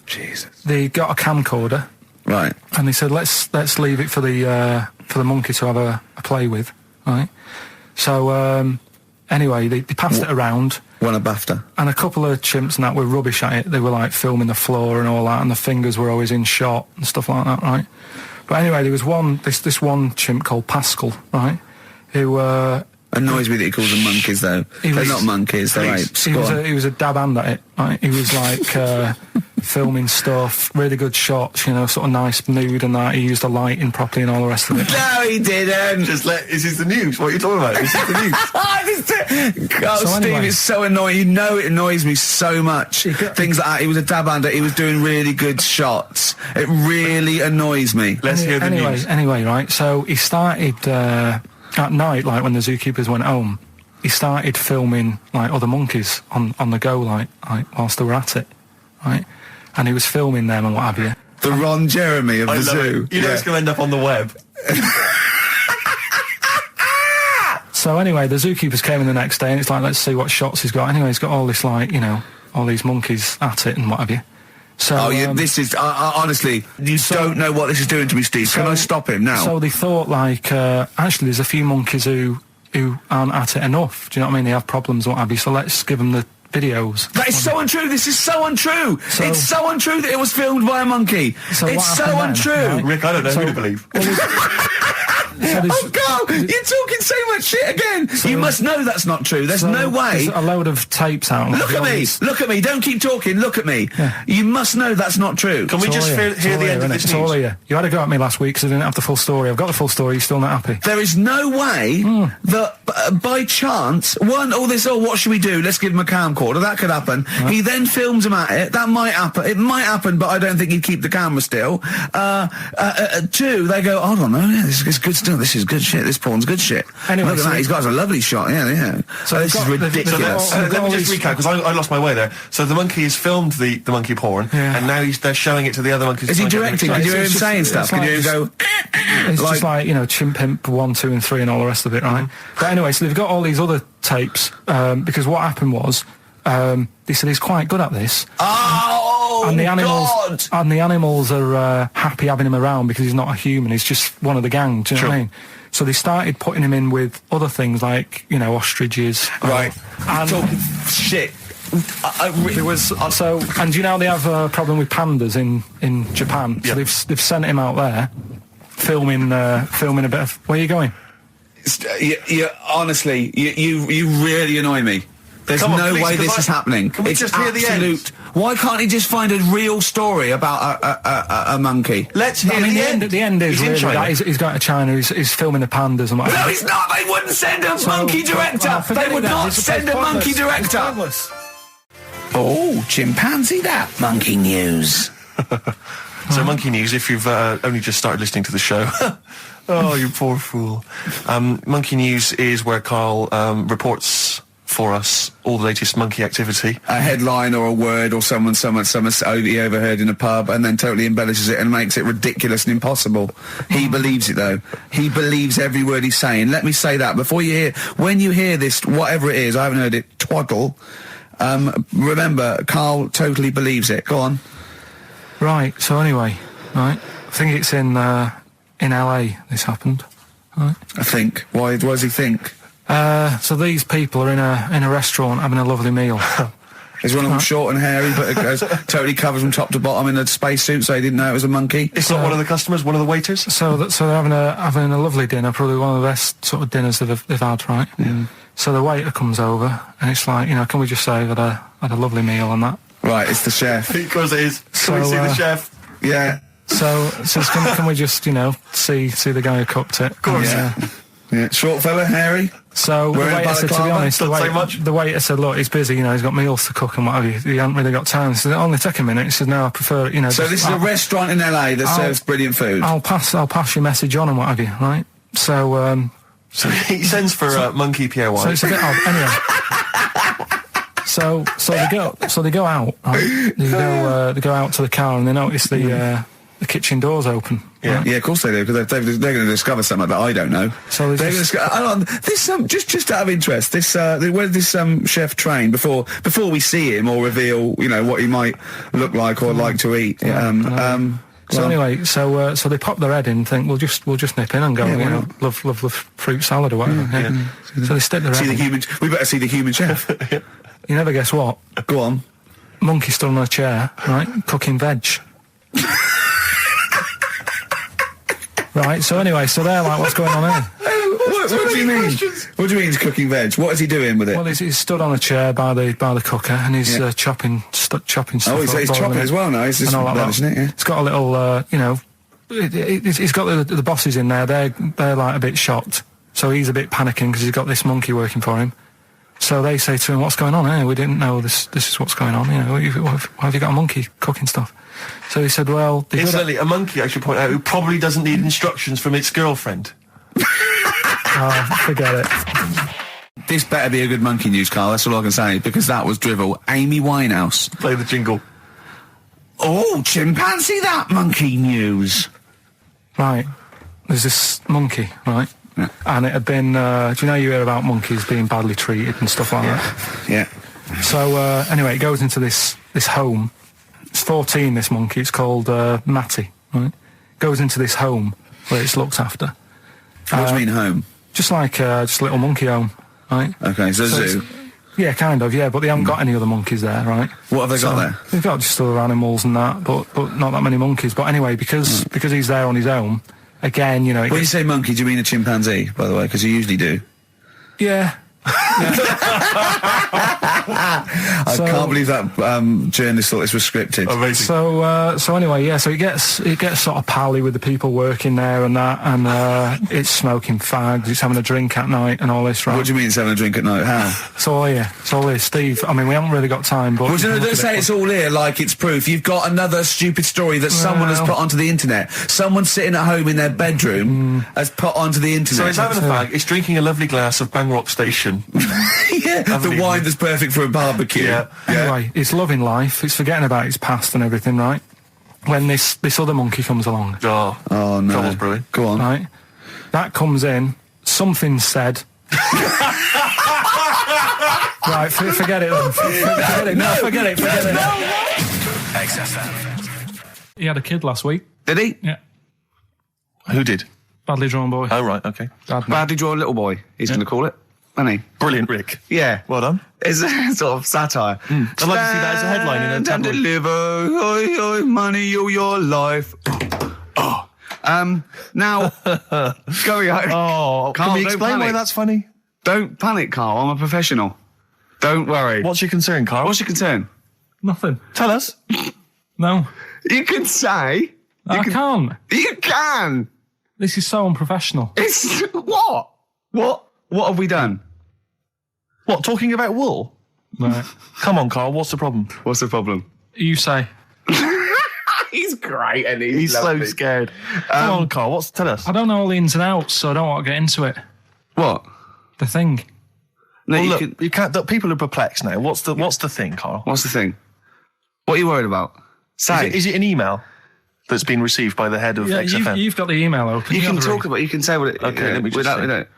Jesus. They got a camcorder. Right. And they said, let's leave it for the monkey to have a play with, right? So anyway, they passed it around, Won a BAFTA. and a couple of chimps and that were rubbish at it. They were like filming the floor and all that, and the fingers were always in shot and stuff like that, right? But anyway, there was this one chimp called Pascal, right? Who Annoys me that he calls them monkeys, though. They're was- not monkeys, they're apes. he Go was on. he was a dab hand at it, right? He was like filming stuff, really good shots, you know, sort of nice mood and that. He used the lighting properly and all the rest of it. No, he didn't. Just this is the news. What are you talking about? This is the news. Oh, So Steve, anyway. it's so annoying. You know it annoys me so much. Things like that. He was a dab hander. He was doing really good shots. It really annoys me. Let's hear the news. Anyway, right, so he started, at night, like when the zookeepers went home, he started filming, like, other monkeys on the go, like whilst they were at it, right? And he was filming them and what have you. The Ron Jeremy of I the love zoo. it. You know it's going to end up on the web. So anyway, the zookeepers came in the next day and it's like, let's see what shots he's got. Anyway, he's got all this, like, you know, all these monkeys at it and what have you. So, Oh, this is honestly, you don't know what this is doing to me, Steve. Can I stop him now? So they thought, like, actually, there's a few monkeys who aren't at it enough. Do you know what I mean? They have problems, what have you. So let's give them the videos. That is so untrue. This is so untrue. So- It's so untrue that it was filmed by a monkey. So it's what so happened then, untrue. right? Rick, I don't know who to believe. Oh, God, you're talking so much shit again. You must know that's not true. There's no way. There's a load of tapes out. Look at me. Look at me. Don't keep talking. Look at me. Yeah. You must know that's not true. Can we just hear the end of this It's all news? here. You had a go at me last week because I didn't have the full story. I've got the full story. You're still not happy. There is no way that by chance, what should we do? Let's give him a camcorder. That could happen. He then films him at it. That might happen. It might happen, but I don't think he'd keep the camera still. Two, they go, I don't know, yeah, this is good stuff. This is good shit. This porn's good shit. Anyway, Look at so that. He's got a lovely shot. Yeah. So this is they've got- ridiculous. they've got Let me all just these- recap, because I lost my way there. So the monkey has filmed the monkey porn, Yeah. and now they're showing it to the other monkeys. Is he trying to get them directing? Can excited. you hear him It's just- saying it's stuff? Can like you hear him go... It's just like, you know, Chimp Pimp 1, 2 and 3 and all the rest of it, right? But anyway, so they've got all these other tapes, because what happened was, they said he's quite good at this. Oh, And the God! animals are happy having him around because he's not a human. He's just one of the gang. Do you know what I mean? So they started putting him in with other things like, you know, ostriches. Right. And Talking shit. there was and you know they have a problem with pandas in Japan. So Yeah. they've sent him out there filming a bit of. Where are you going? Honestly, you really annoy me. There's Come on, no please, way 'cause this is happening. Can we It's just hear the end? absolute. Why can't he just find a real story about a monkey? Let's hear I mean, the end. the end is He's in really China. that he's going to China. He's filming the pandas and what. No, it's not. They wouldn't send a monkey director. well, forget They would it then. not It's send a pointless. monkey It's director. pointless. Oh, chimpanzee that monkey news. So Monkey News, if you've only just started listening to the show. Oh, you poor fool. Monkey News is where Karl reports for us all the latest monkey activity. A headline or a word or someone he overheard in a pub and then totally embellishes it and makes it ridiculous and impossible. He believes it, though. He believes every word he's saying. Let me say that before when you hear this, whatever it is, I haven't heard it, twaddle, remember, Karl totally believes it. Go on. Right. So anyway, right. I think it's in LA. This happened. Right. I think. Why does he think? So these people are in a restaurant having a lovely meal, Is one of them short and hairy, but it goes totally covered from top to bottom in a spacesuit, so he didn't know it was a monkey? It's not one of the customers, one of the waiters? So they're having a lovely dinner, probably one of the best sort of dinners they've had, right? Yeah. So the waiter comes over, and it's like, can we just say I've had a lovely meal and that? Right, it's the chef. Because it is. Can we see the chef? Yeah. So can we just, see the guy who cooked it? Of course. Yeah. Short fella, hairy. So the waiter said, to be honest, the waiter said, look, he's busy, he's got meals to cook and what have you. He hasn't really got time. He said, only take a minute. He said, no, I prefer it, So this is a restaurant in LA that serves brilliant food. I'll pass your message on and what have you, right? So, so he sends for Monkey Pierre White. So it's a bit odd. Anyway. So they go out. Right? They go out to the car and they notice the kitchen door's open. Yeah, right? yeah, of course they do, because they're going to discover something that I don't know. So they're going to just out of interest, where did this chef train before we see him or reveal, what he might look like or like to eat? So anyway, so they pop their head in and think, we'll just nip in and go, love fruit salad or whatever. Yeah. So they stick their head in. We better see the human chef. You never guess what? Go on. Monkey stood on a chair, right, cooking veg. Right, so anyway, they're like, what's going on here? What do you mean? What do you mean he's cooking veg? What is he doing with it? Well, he's stood on a chair by the cooker and he's chopping stuff. Oh, he's chopping as well now. He's just relishing it. Yeah. It's got a little, he's got the bosses in there. They're like a bit shocked, so he's a bit panicking because he's got this monkey working for him. So they say to him, "What's going on here? We didn't know this is what's going on. Why have you got a monkey cooking stuff?" So he said, "Well, incidentally, a monkey, I should point out, who probably doesn't need instructions from its girlfriend." Oh, forget it. This better be a good monkey news, Carl. That's all I can say, because that was drivel. Amy Winehouse. Play the jingle. Oh, chimpanzee, that monkey news. Right. There's this monkey, right? Yeah. And it had been, do you hear about monkeys being badly treated and stuff like that? Yeah. So, anyway, it goes into this home. It's 14, this monkey. It's called Matty, right? Goes into this home where it's looked after. What do you mean home? Just like just a little monkey home, right? Okay, so zoo. Yeah, kind of, yeah, but they haven't got any other monkeys there, right? What have they got there? They've got just other animals and that, but not that many monkeys. But anyway, because he's there on his own, again, When you say monkey, do you mean a chimpanzee, by the way? Because you usually do. Yeah. I can't believe that journalist thought this was scripted. Amazing. So anyway, yeah. So it gets sort of pally with the people working there and that, and it's smoking fags. It's having a drink at night and all this, right? What do you mean it's having a drink at night? How? It's all here, Steve. I mean, we haven't really got time, but well, don't say it's all here like it's proof. You've got another stupid story that someone has put onto the internet. Someone sitting at home in their bedroom has put onto the internet. So it's having a fag. It's drinking a lovely glass of Bang Rock Station. Yeah, the wine that's perfect for a barbecue. Yeah. Anyway, it's loving life. It's forgetting about its past and everything, right? When this other monkey comes along. Oh no. Trouble's brewing. Go on. Right? That comes in. Something said. Right, forget it then. Forget it. No, forget it. XFM. He had a kid last week. Did he? Yeah. Who did? Badly drawn boy. Oh, right, okay. Badly drawn little boy, he's going to call it. Isn't he? Brilliant, Rick. Yeah. Well done. It's a sort of satire. I'd like to see that as a headline in a Stand and tabloid. deliver, oi, oi, money, all your life. Oh. Now, going on. Oh, Carl, can we don't explain why panic. that's funny? Don't panic, Carl. I'm a professional. Don't worry. What's your concern, Carl? What's your concern? Nothing. Tell us. No. You can say. I can't. You can. This is so unprofessional. It's what? What have we done? What, talking about wool? Right. Come on, Carl, what's the problem? What's the problem? You say. He's great, and He's so scared. Come on, Carl, tell us. I don't know all the ins and outs, so I don't want to get into it. What? The thing. No, Well, you look, can- you can't. People are perplexed now. What's the thing, Carl? What's the thing? What are you worried about? Say. Is it an email that's been received by the head of Yeah, XFM? you've got the email open. You can have the talk ring. about. You can say what it. Okay, let me just without. see. Without.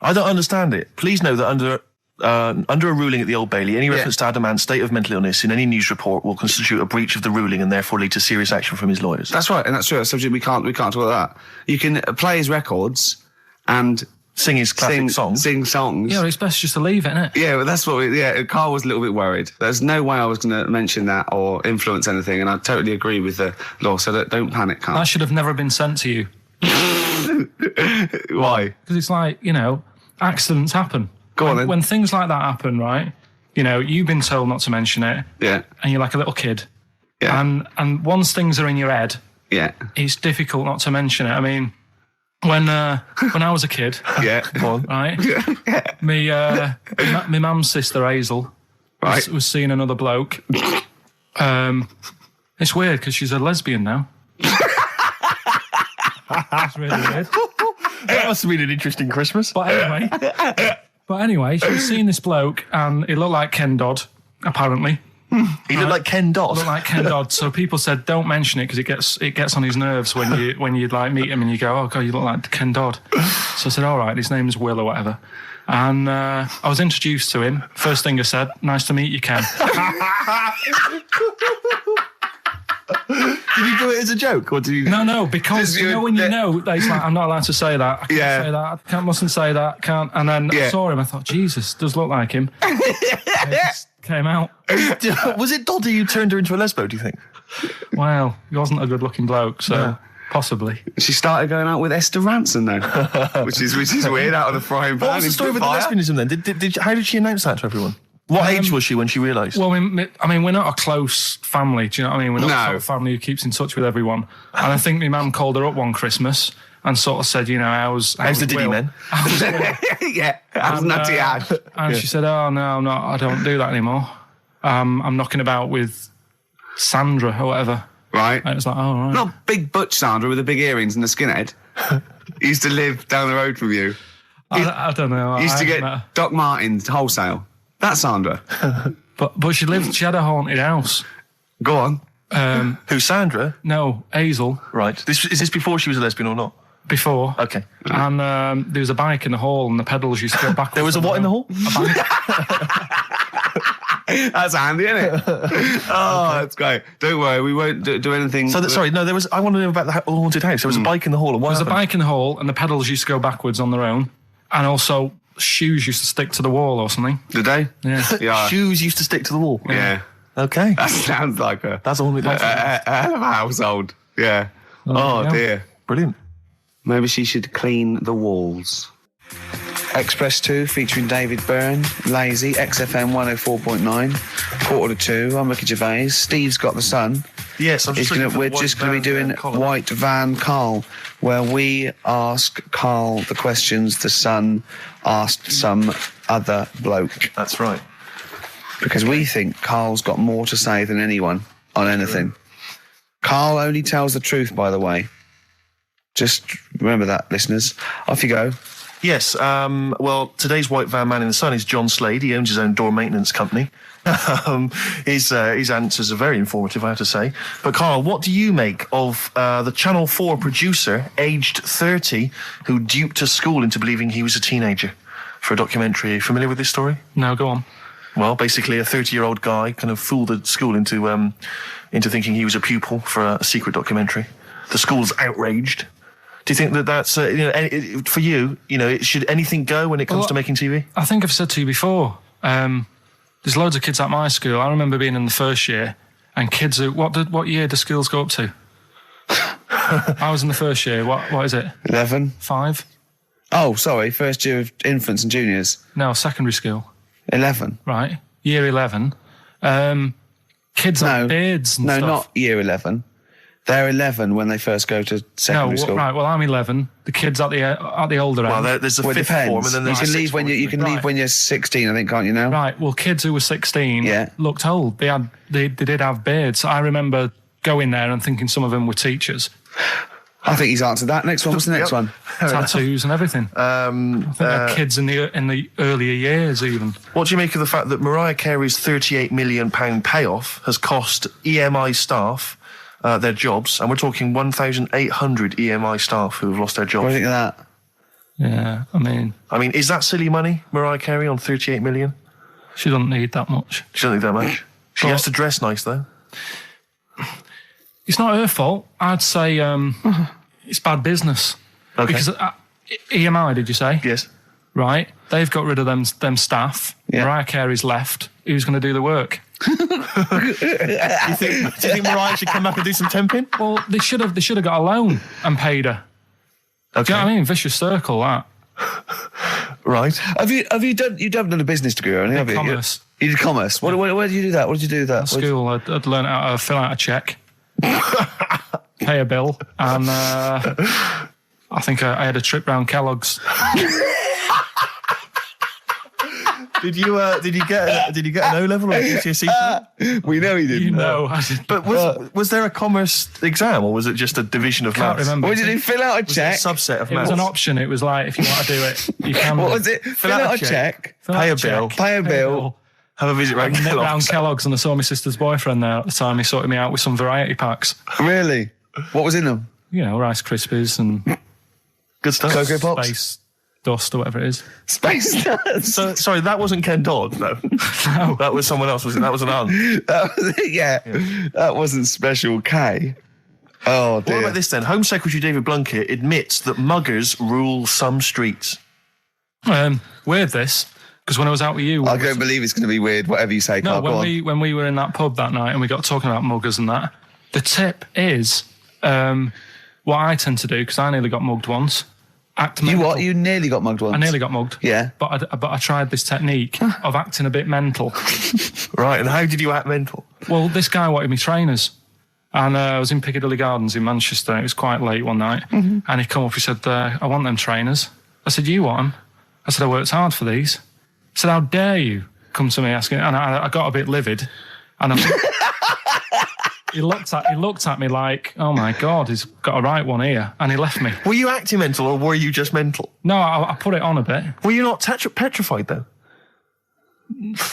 I don't understand it. Please know that under a ruling at the Old Bailey, any reference to Adamant's state of mental illness in any news report will constitute a breach of the ruling and therefore lead to serious action from his lawyers. That's right, and that's true. So we can't talk about that. You can play his records and sing his classic songs. Sing songs. Yeah, well, it's best just to leave it, isn't it? Yeah, but that's what Carl was a little bit worried. There's no way I was going to mention that or influence anything, and I totally agree with the law, so don't panic, Carl. That should have never been sent to you. Why? Because it's like, accidents happen. Go on then. When things like that happen, right, you've been told not to mention it. Yeah. And you're like a little kid. Yeah. And once things are in your head, yeah, it's difficult not to mention it. I mean, when I was a kid, yeah, right, my mum's sister Hazel was seeing another bloke. It's weird because she's a lesbian now. That's really weird. That must have been an interesting Christmas. But anyway, she was seeing this bloke, and he looked like Ken Dodd, apparently. He looked like Ken Dodd. Looked like Ken Dodd. So people said, don't mention it because it gets on his nerves when you like meet him and you go, oh god, you look like Ken Dodd. So I said, all right, his name is Will or whatever. And I was introduced to him. First thing I said, nice to meet you, Ken. Did you do it as a joke, or did you? No, because when you know, it's like, I'm not allowed to say that. I can't say that. I mustn't say that. Can't. And then I saw him. I thought, Jesus, does look like him. It just came out. Was it Doddy who turned her into a lesbo? Do you think? Well, he wasn't a good-looking bloke, so possibly. She started going out with Esther Ranson though, which is weird, out of the frying pan. What was the story with the lesbianism then? How did she announce that to everyone? What age was she when she realised? Well, I mean, we're not a close family. Do you know what I mean? We're not a sort of family who keeps in touch with everyone. And I think my mum called her up one Christmas and sort of said, how's the Diddy men? How's Nutty Ash. And she said, oh, no, I don't do that anymore. I'm knocking about with Sandra or whatever. Right. And it was like, oh, right. Not big butch Sandra with the big earrings and the skinhead. He used to live down the road from you. I don't know. He used to get Doc Martens wholesale. That's Sandra. But she had a haunted house. Go on. Who, Sandra? No, Hazel. Right. Is this before she was a lesbian or not? Before. Okay. And there was a bike in the hall and the pedals used to go backwards. There was a what in the hall? A bike. That's handy, isn't it? Oh, that's great. Don't worry, we won't do anything. So, I want to know about the haunted house. There was a bike in the hall. And what There was happened? a bike in the hall and the pedals used to go backwards on their own. And also, shoes used to stick to the wall or something. Did they? Yeah. Shoes used to stick to the wall. Yeah. Okay. That sounds like That's a haunted house. a hell of a household. Yeah. Oh dear. Brilliant. Maybe she should clean the walls. Express 2 featuring David Byrne, Lazy, XFM 104.9, 1:45. I'm Ricky Gervais. Steve's got the sun. Yes, we're just going to be doing White Van Carl, where we ask Carl the questions the Sun asked some other bloke. That's right. Because we think Carl's got more to say than anyone on anything. Carl only tells the truth, by the way. Just remember that, listeners. Off you go. Yes, well, today's White Van Man in the Sun is John Slade. He owns his own door maintenance company. His answers are very informative, I have to say. But, Carl, what do you make of the Channel 4 producer, aged 30, who duped a school into believing he was a teenager for a documentary? Are you familiar with this story? No, go on. Well, basically, a 30-year-old guy kind of fooled the school into thinking he was a pupil for a secret documentary. The school's outraged. Do you think that that's, for you, should anything go when it comes to making TV? I think I've said to you before, there's loads of kids at my school. I remember being in the first year, and kids who, what year do schools go up to? I was in the first year. What is it? 11. 5? Oh, sorry, first year of infants and juniors. No, secondary school. 11. Right, year 11. Kids have beards and stuff. No, not year 11. They're 11 when they first go to secondary school. Right. Well, I'm 11. The kids at the older end. Well, there's a fifth form, and then there's leave when leave when you're 16. I think, can't you now? Right. Well, kids who were 16 looked old. They did have beards. I remember going there and thinking some of them were teachers. I think he's answered that. Next one. What's the next one? Tattoos and everything. I think they're kids in the earlier years even. What do you make of the fact that Mariah Carey's £38 million payoff has cost EMI staff their jobs, and we're talking 1,800 EMI staff who have lost their jobs? What do you think of that? Yeah, I mean, is that silly money, Mariah Carey, on 38 million? She doesn't need that much. She doesn't need that much. She has to dress nice, though. It's not her fault. I'd say it's bad business. Okay. Because, EMI, did you say? Yes. Right. They've got rid of them staff. Yeah. Mariah Carey's left. Who's going to do the work? Do you think Mariah should come back and do some temping? Well, they should have got a loan and paid her. Okay. Do you know what I mean? Vicious circle, that. Right. Have you done a business degree or anything? Have you? Commerce. You did commerce. Where did you do that? What did you do with that? At school, I'd learn how to fill out a cheque, pay a bill, and I think I had a trip round Kellogg's. Did you get an O level or a GCSE? We know he didn't. You know, But was there a commerce exam or was it just a division of can't maths? remember. What did you do? Fill out a Was it a check? subset of It was maths? an option. It was like, if you want to do it, you can. What was it? Fill out a check. Fill out pay a check, bill, Pay a bill. have a visit round Nip round Kellogg's. Kellogg's, and I saw my sister's boyfriend there at the time. He sorted me out with some variety packs. Really? What was in them? You know, Rice Krispies and Good stuff. Cocoa Pops? Space Dust or whatever it is. Space Nuts. So, sorry, that wasn't Ken Dodd, no. No. That was someone else, was it? That was an aunt. That was it, yeah. That wasn't Special K. Oh, dear. What about this then? Home Secretary David Blunkett admits that muggers rule some streets. Weird this, because when I was out with you... I don't believe it's going to be weird, whatever you say, No, Carl. Go on. when we were in that pub that night and we got talking about muggers and that, the tip is what I tend to do, because I nearly got mugged once. Act You mental. what? You nearly got mugged once? I nearly got mugged. Yeah. But I tried this technique of acting a bit mental. Right, and how did you act mental? Well, this guy wanted me trainers. And I was in Piccadilly Gardens in Manchester. It was quite late one night. And he come up, he said, I want them trainers. I said, you want them? I said, I worked hard for these. He said, how dare you come to me asking? And I got a bit livid. And he looked at me like, oh my God, he's got a right one here. And he left me. Were you acting mental or were you just mental? No, I put it on a bit. Were you not petrified though?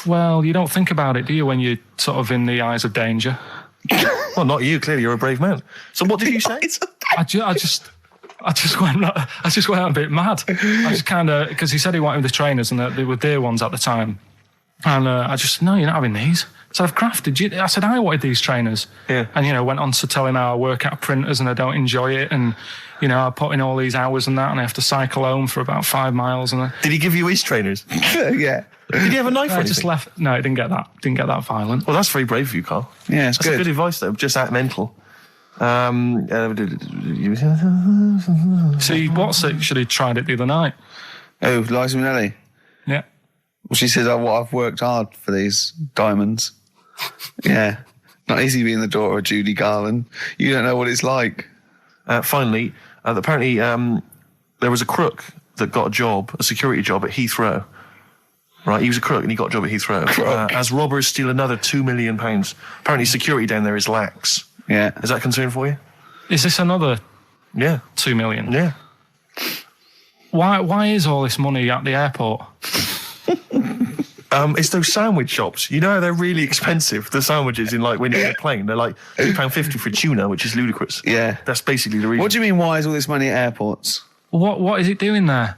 Well, you don't think about it, do you, when you're sort of in the eyes of danger? Well, not you, clearly you're a brave man. So what did you say? I just went a bit mad. I just kind of, because he said he wanted the trainers and they were dear ones at the time. And I just, no, you're not having these. So I've crafted you. I said, I wanted these trainers. Yeah. And, went on to tell him how I work at printers and I don't enjoy it. And, I put in all these hours and that and I have to cycle home for about 5 miles. And Did he give you his trainers? Yeah. Did he have a knife or I anything? just left. No, it didn't get that violent. Well, that's very brave of you, Carl. Yeah, it's That's good. good advice, though. Just act mental. See, should have tried it the other night. Oh, Liza Minnelli. Yeah. Well, she said, I've worked hard for these diamonds. Yeah. Not easy being the daughter of Judy Garland. You don't know what it's like. Finally, apparently there was a crook that got a security job at Heathrow. Right, he was a crook and he got a job at Heathrow. As robbers steal another £2 million. Apparently security down there is lax. Yeah. Is that a concern for you? Is this another Yeah. 2 million? Yeah. Why is all this money at the airport? It's those sandwich shops. You know how they're really expensive, the sandwiches in when you're in a plane. They're like £2.50 for tuna, which is ludicrous. Yeah. That's basically the reason. What do you mean, why is all this money at airports? What is it doing there?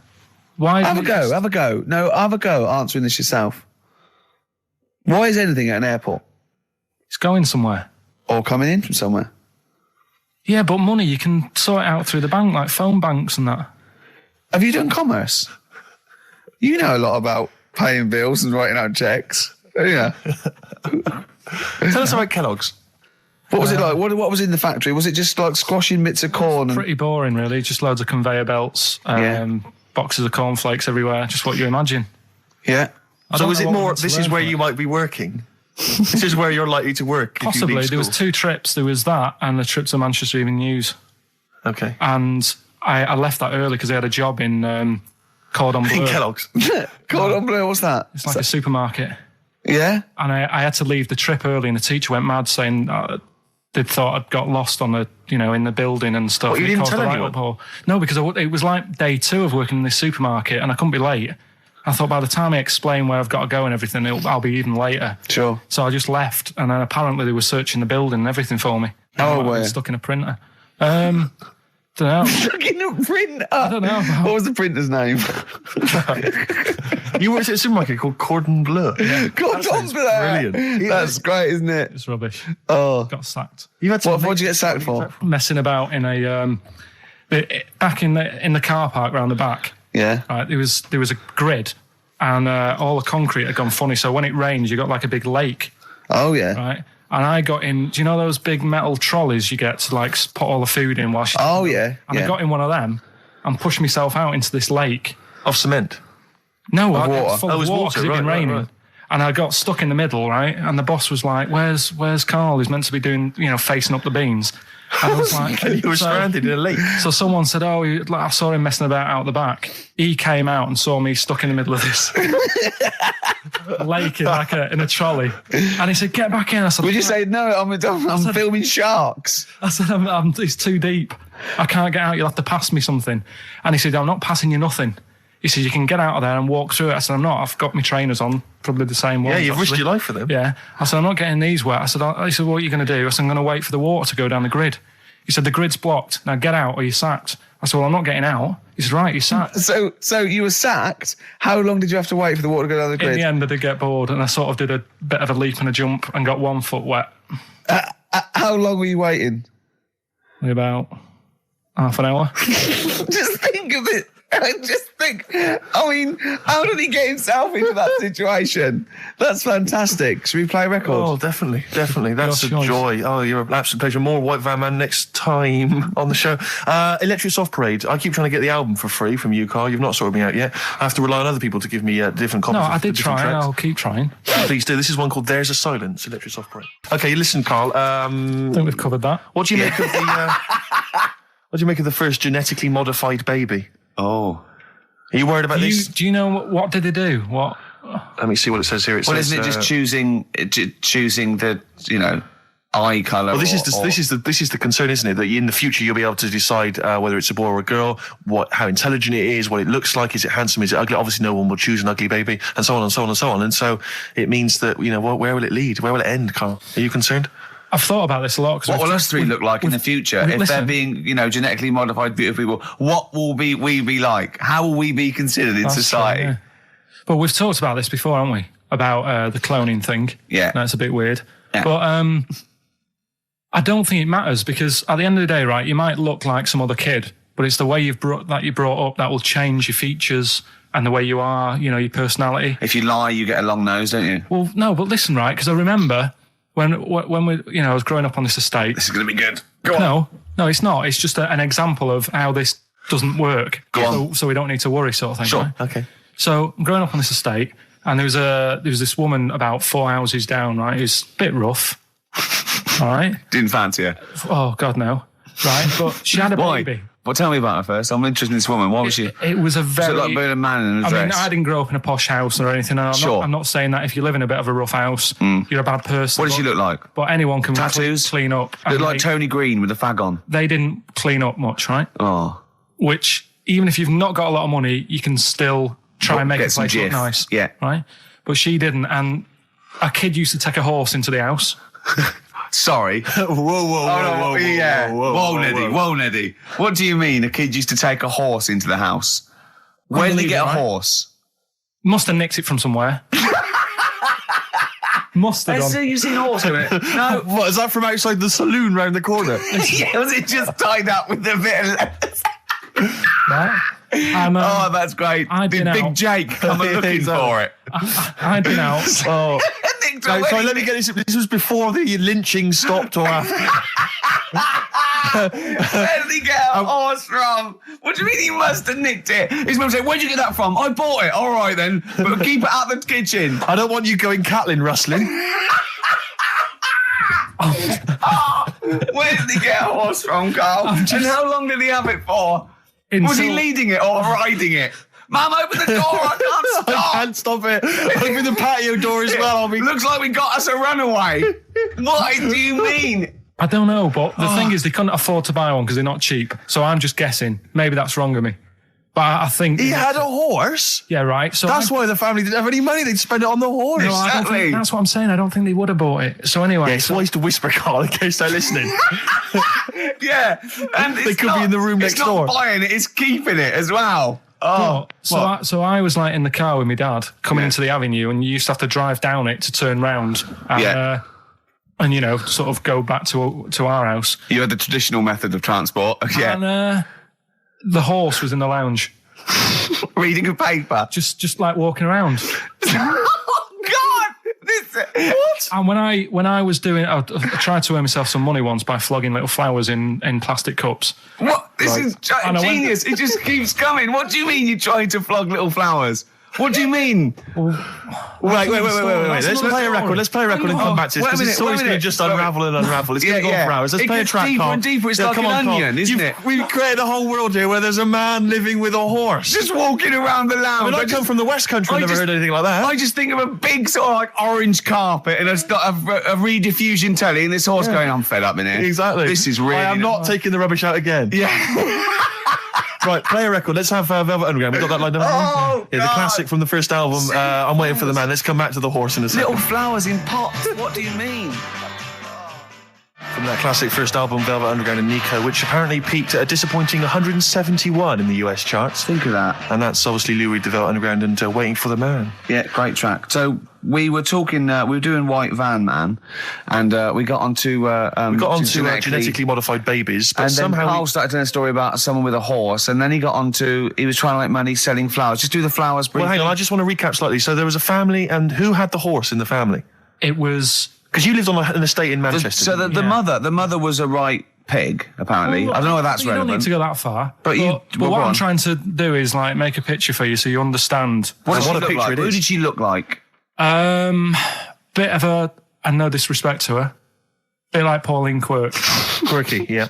Why? Have a go. No, have a go answering this yourself. Why is anything at an airport? It's going somewhere. Or coming in from somewhere? Yeah, but money, you can sort it out through the bank, like phone banks and that. Have you done commerce? You know a lot about paying bills and writing out checks. Yeah. Tell us about Kellogg's. What was it like? What was in the factory? Was it just like squashing bits of corn? And... Pretty boring, really. Just loads of conveyor belts, boxes of cornflakes everywhere. Just what you imagine. Yeah. So is it more, this this is where you might be working? This is where you're likely to work if you Possibly. leave There was school. 2 trips. There was that and the trip to Manchester Evening News. Okay. And I left that early because I had a job in Cordon Bleu. In Kellogg's. Cordon Bleu, what's that? It's like a supermarket. Yeah? And I had to leave the trip early and the teacher went mad saying they'd thought I'd got lost on in the building and stuff. What, you It didn't caused tell a anyone? uproar. No, because it was like day 2 of working in this supermarket and I couldn't be late. I thought by the time I explain where I've got to go and everything, I'll be even later. Sure. So I just left and then apparently they were searching the building and everything for me. Oh, I were was you? stuck in a printer. Don't know. Stuck in a printer? I don't know. What was the printer's name? You worked at a supermarket called Cordon Bleu. Cordon Bleu. Brilliant. That's great, isn't it? It's rubbish. Oh. Got sacked. You had some What'd you get sacked for? Messing about in a Back in the car park round the back, Yeah. right, there was a grid, and all the concrete had gone funny. So when it rains, you got like a big lake, Oh, yeah. right? And I got in. Do you know those big metal trolleys you get to like put all the food in whilst? Oh, yeah. And I got in one of them and pushed myself out into this lake. Of cement. No, Of water. full Oh, it of was water water, 'cause it'd been right, raining. right. And I got stuck in the middle, right? And the boss was like, "Where's Karl? He's meant to be doing, facing up the beans." And I was like, And you were stranded in a lake. So someone said, I saw him messing about out the back. He came out and saw me stuck in the middle of this lake in a trolley. And he said, "Get back in." I said, Would you say, no, I'm filming sharks? I said, it's too deep. I can't get out. You'll have to pass me something. And he said, "I'm not passing you nothing." He said, "You can get out of there and walk through it." I said, "I'm not. I've got my trainers on, probably the same ones." Yeah, you've risked actually. your life for them. Yeah. I said, "I'm not getting these wet." He said, "What are you going to do?" I said, "I'm going to wait for the water to go down the grid." He said, "The grid's blocked. Now get out or you're sacked." I said, "Well, I'm not getting out." He said, "Right, you're sacked." So you were sacked. How long did you have to wait for the water to go down the grid? In the end, I did get bored, and I sort of did a bit of a leap and a jump and got 1 foot wet. How long were you waiting? About half an hour. Just think of it. I mean, how did he get himself into that situation? That's fantastic. Should we play a record? Oh, definitely. That's a Gosh, joy. Oh, you're an absolute pleasure. More White Van Man next time on the show. Electric Soft Parade. I keep trying to get the album for free from you, Karl. You've not sorted me out yet. I have to rely on other people to give me different copies. No, of I the did different try. tracks. I'll keep trying. Please do. This is one called There's a Silence, Electric Soft Parade. Okay, listen, Karl. I think we've covered that. What do you make of the... what do you make of the first genetically modified baby? Oh. Are you worried about this? Do you know what did they do? What? Let me see what it says here. It Well, says, isn't it just choosing the, eye colour? Well, this is the concern, isn't it? That in the future you'll be able to decide whether it's a boy or a girl, how intelligent it is, what it looks like, is it handsome, is it ugly? Obviously, no one will choose an ugly baby, and so on and so on and so on. And so it means that where will it lead? Where will it end, Karl? Are you concerned? I've thought about this a lot. What will us three look like in the future? If they're being, genetically modified beautiful people, what will we be like? How will we be considered in society? True, yeah. But we've talked about this before, haven't we? About the cloning thing. Yeah. That's a bit weird. Yeah. But I don't think it matters, because at the end of the day, right, you might look like some other kid, but it's the way you brought up that will change your features and the way you are, your personality. If you lie, you get a long nose, don't you? Well, no, but listen, right, because I remember when we, I was growing up on this estate. This is going to be good. Go on. No, it's not. It's just an example of how this doesn't work. Go on. So we don't need to worry, sort of thing. Sure. Right? Okay. So I'm growing up on this estate, and there was this woman about 4 houses down, right, who's a bit rough. All right. Didn't fancy her. Oh God, no. Right, but she had a Why? baby. Well, tell me about her first. I'm interested in this woman. Why was she? It was a very. Was it like being a man in a I dress? mean, I didn't grow up in a posh house or anything. And I'm not saying that if you live in a bit of a rough house, you're a bad person. What does she look like? But anyone can Tattoos? clean up. Look And like Tony Green with a fag on. they didn't clean up much, right? Oh. Which, even if you've not got a lot of money, you can still try and make Get the some place look jiff. nice. Yeah. Right? But she didn't. And a kid used to take a horse into the house. Sorry. Whoa, Yeah. Whoa, Neddy. What do you mean a kid used to take a horse into the house? Where did he get a Unbelievable, right? horse? Must have nicked it from somewhere. Must have done. you seen a horse in it? No. What, is that from outside the saloon round the corner? Yeah, was it just tied up with a bit of leather? Right? And, Oh, that's great. I'd Did been Big out. Jake come looking for it? I'd been out. Oh. Nicked So away. let me get this. This was before the lynching stopped or after? Where did he get a horse from? What do you mean he must have nicked it? His mum said, where'd you get that from? I bought it. All right then, but keep it out of the kitchen. I don't want you going Catlin rustling. Where did he get a horse from, Karl? And how long did he have it for? Was he leading it or riding it? Mum, open the door. I can't I stop. can't stop it. Open the patio door as well. Looks like we got us a runaway. What do you mean? I don't know, but the thing is, they couldn't afford to buy one because they're not cheap. So I'm just guessing. Maybe that's wrong of me. But I think... He had a horse? Yeah, right. So That's why the family didn't have any money. They'd spend it on the horse. No, I don't Exactly. think, that's what I'm saying. I don't think they would have bought it. So anyway... Yeah, it's wise to whisper, Karl, in case they're listening. Yeah. And They could be in the room next door. It's not buying it, it's keeping it as well. Oh. So I was like in the car with my dad coming into the avenue, and you used to have to drive down it to turn round and, and sort of go back to our house. You had the traditional method of transport. Yeah. And The horse was in the lounge, Reading a paper. just like walking around. Oh, God! What? And when I was doing, I tried to earn myself some money once by flogging little flowers in plastic cups. What? This Right. is And I went- genius. It just keeps coming. What do you mean you're trying to flog little flowers? What do you mean? Wait. Let's play a record. Let's play a record and come back to this, Wait a because minute, it's always wait a going to minute. just unravel and unravel. It's going to go on for hours. Let's It play a gets track, deeper Carl. and deeper. It's like come an on, Carl. onion, isn't it? We've created a whole world here where there's a man living with a horse. Just walking around the lounge. I come from the West Country. I've never heard anything like that. I just think of a big sort of like orange carpet and a rediffusion telly and this horse going, I'm fed up in here. Exactly. This is really... I am not taking the rubbish out again. Yeah. Right, play a record. Let's have Velvet Underground. We got that lined up. Oh, yeah, the God. classic from the first album. I'm waiting for the man. Let's come back to the horse in a second. Little flowers in pots. What do you mean? From that classic first album, Velvet Underground and Nico, which apparently peaked at a disappointing 171 in the US charts. Think of that. And that's obviously Lou Reed, the Velvet Underground, and Waiting for the Man. Yeah, great track. So we were talking, we were doing White Van Man, and we got onto... Genetically modified babies, but and then somehow... Carl started telling a story about someone with a horse, and then he got onto... He was trying to make money selling flowers. Just do the flowers briefly. Well, hang on, I just want to recap slightly. So there was a family, and who had the horse in the family? It was... Because you lived on an estate in Manchester. So the mother was a right pig, apparently. I don't know whether that's You don't relevant. need to go that far. But what I'm trying to do is like make a picture for you so you understand. What did she a look picture like? it Who is. did she look like? Bit of a, and no disrespect to her, bit like Pauline Quirk, Quirky, yeah.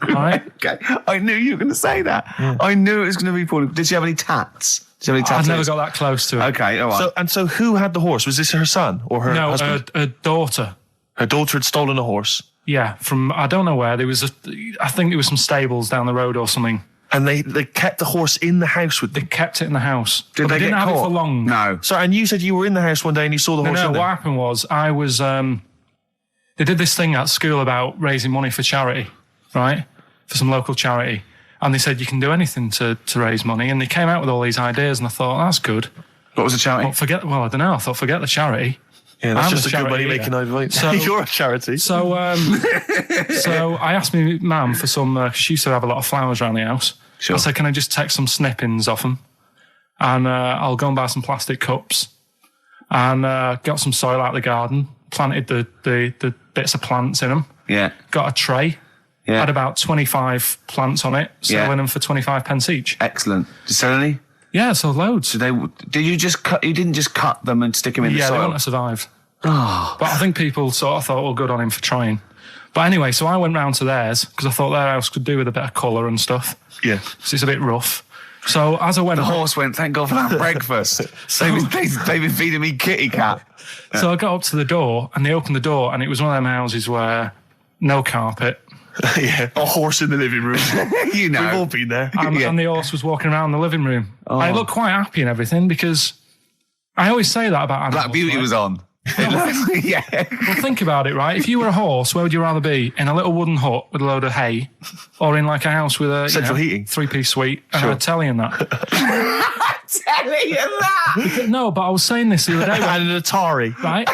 right? Okay, I knew you were going to say that. I knew it was going to be Pauline. Did she have any tats? Did she have any tattoos? I've never got that close to her. Okay, all right. So who had the horse? Was this her son or her No, husband? her daughter. Her daughter had stolen a horse. Yeah, from, I don't know where, I think there was some stables down the road or something. And they kept the horse in the house with They them. kept it in the house. Did but they they didn't get have caught? it for long. No. So, and you said you were in the house one day and you saw the horse No, in there. what happened was I was, they did this thing at school about raising money for charity, right? For some local charity. And they said you can do anything to raise money. And they came out with all these ideas and I thought, that's good. What was the charity? Well, I don't know. I thought, forget the charity. Yeah, that's I'm just a a good charity, money making idea. So- You're a charity. So, so I asked my mum for some, she used to have a lot of flowers around the house. Sure. I said, can I just take some snippings off them? And I'll go and buy some plastic cups. And got some soil out of the garden, planted the bits of plants in them. Yeah. Got a tray. Yeah. Had about 25 plants on it, selling them for 25 pence each. Excellent. Did you sell any? Yeah, so loads. Did you just cut? You didn't just cut them and stick them in the Yeah, they soil. wouldn't have survived. But I think people sort of thought, well, good on him for trying. But anyway, so I went round to theirs because I thought their house could do with a bit of colour and stuff. Yeah. So it's a bit rough. So as I went, The horse went, thank God for that breakfast. They've been feeding me kitty cat. so I got up to the door and they opened the door and it was one of them houses where no carpet. Yeah. A horse in the living room. You know. We've all been there. And the horse was walking around the living room. I looked quite happy and everything because I always say that about animals. Black Beauty right? was on. Yeah. Well, think about it, right? If you were a horse, where would you rather be? In a little wooden hut with a load of hay, or in like a house with a Central heating. 3-piece suite and a telly and that? Telling you that. No, but I was saying this the other day, And an Atari. right?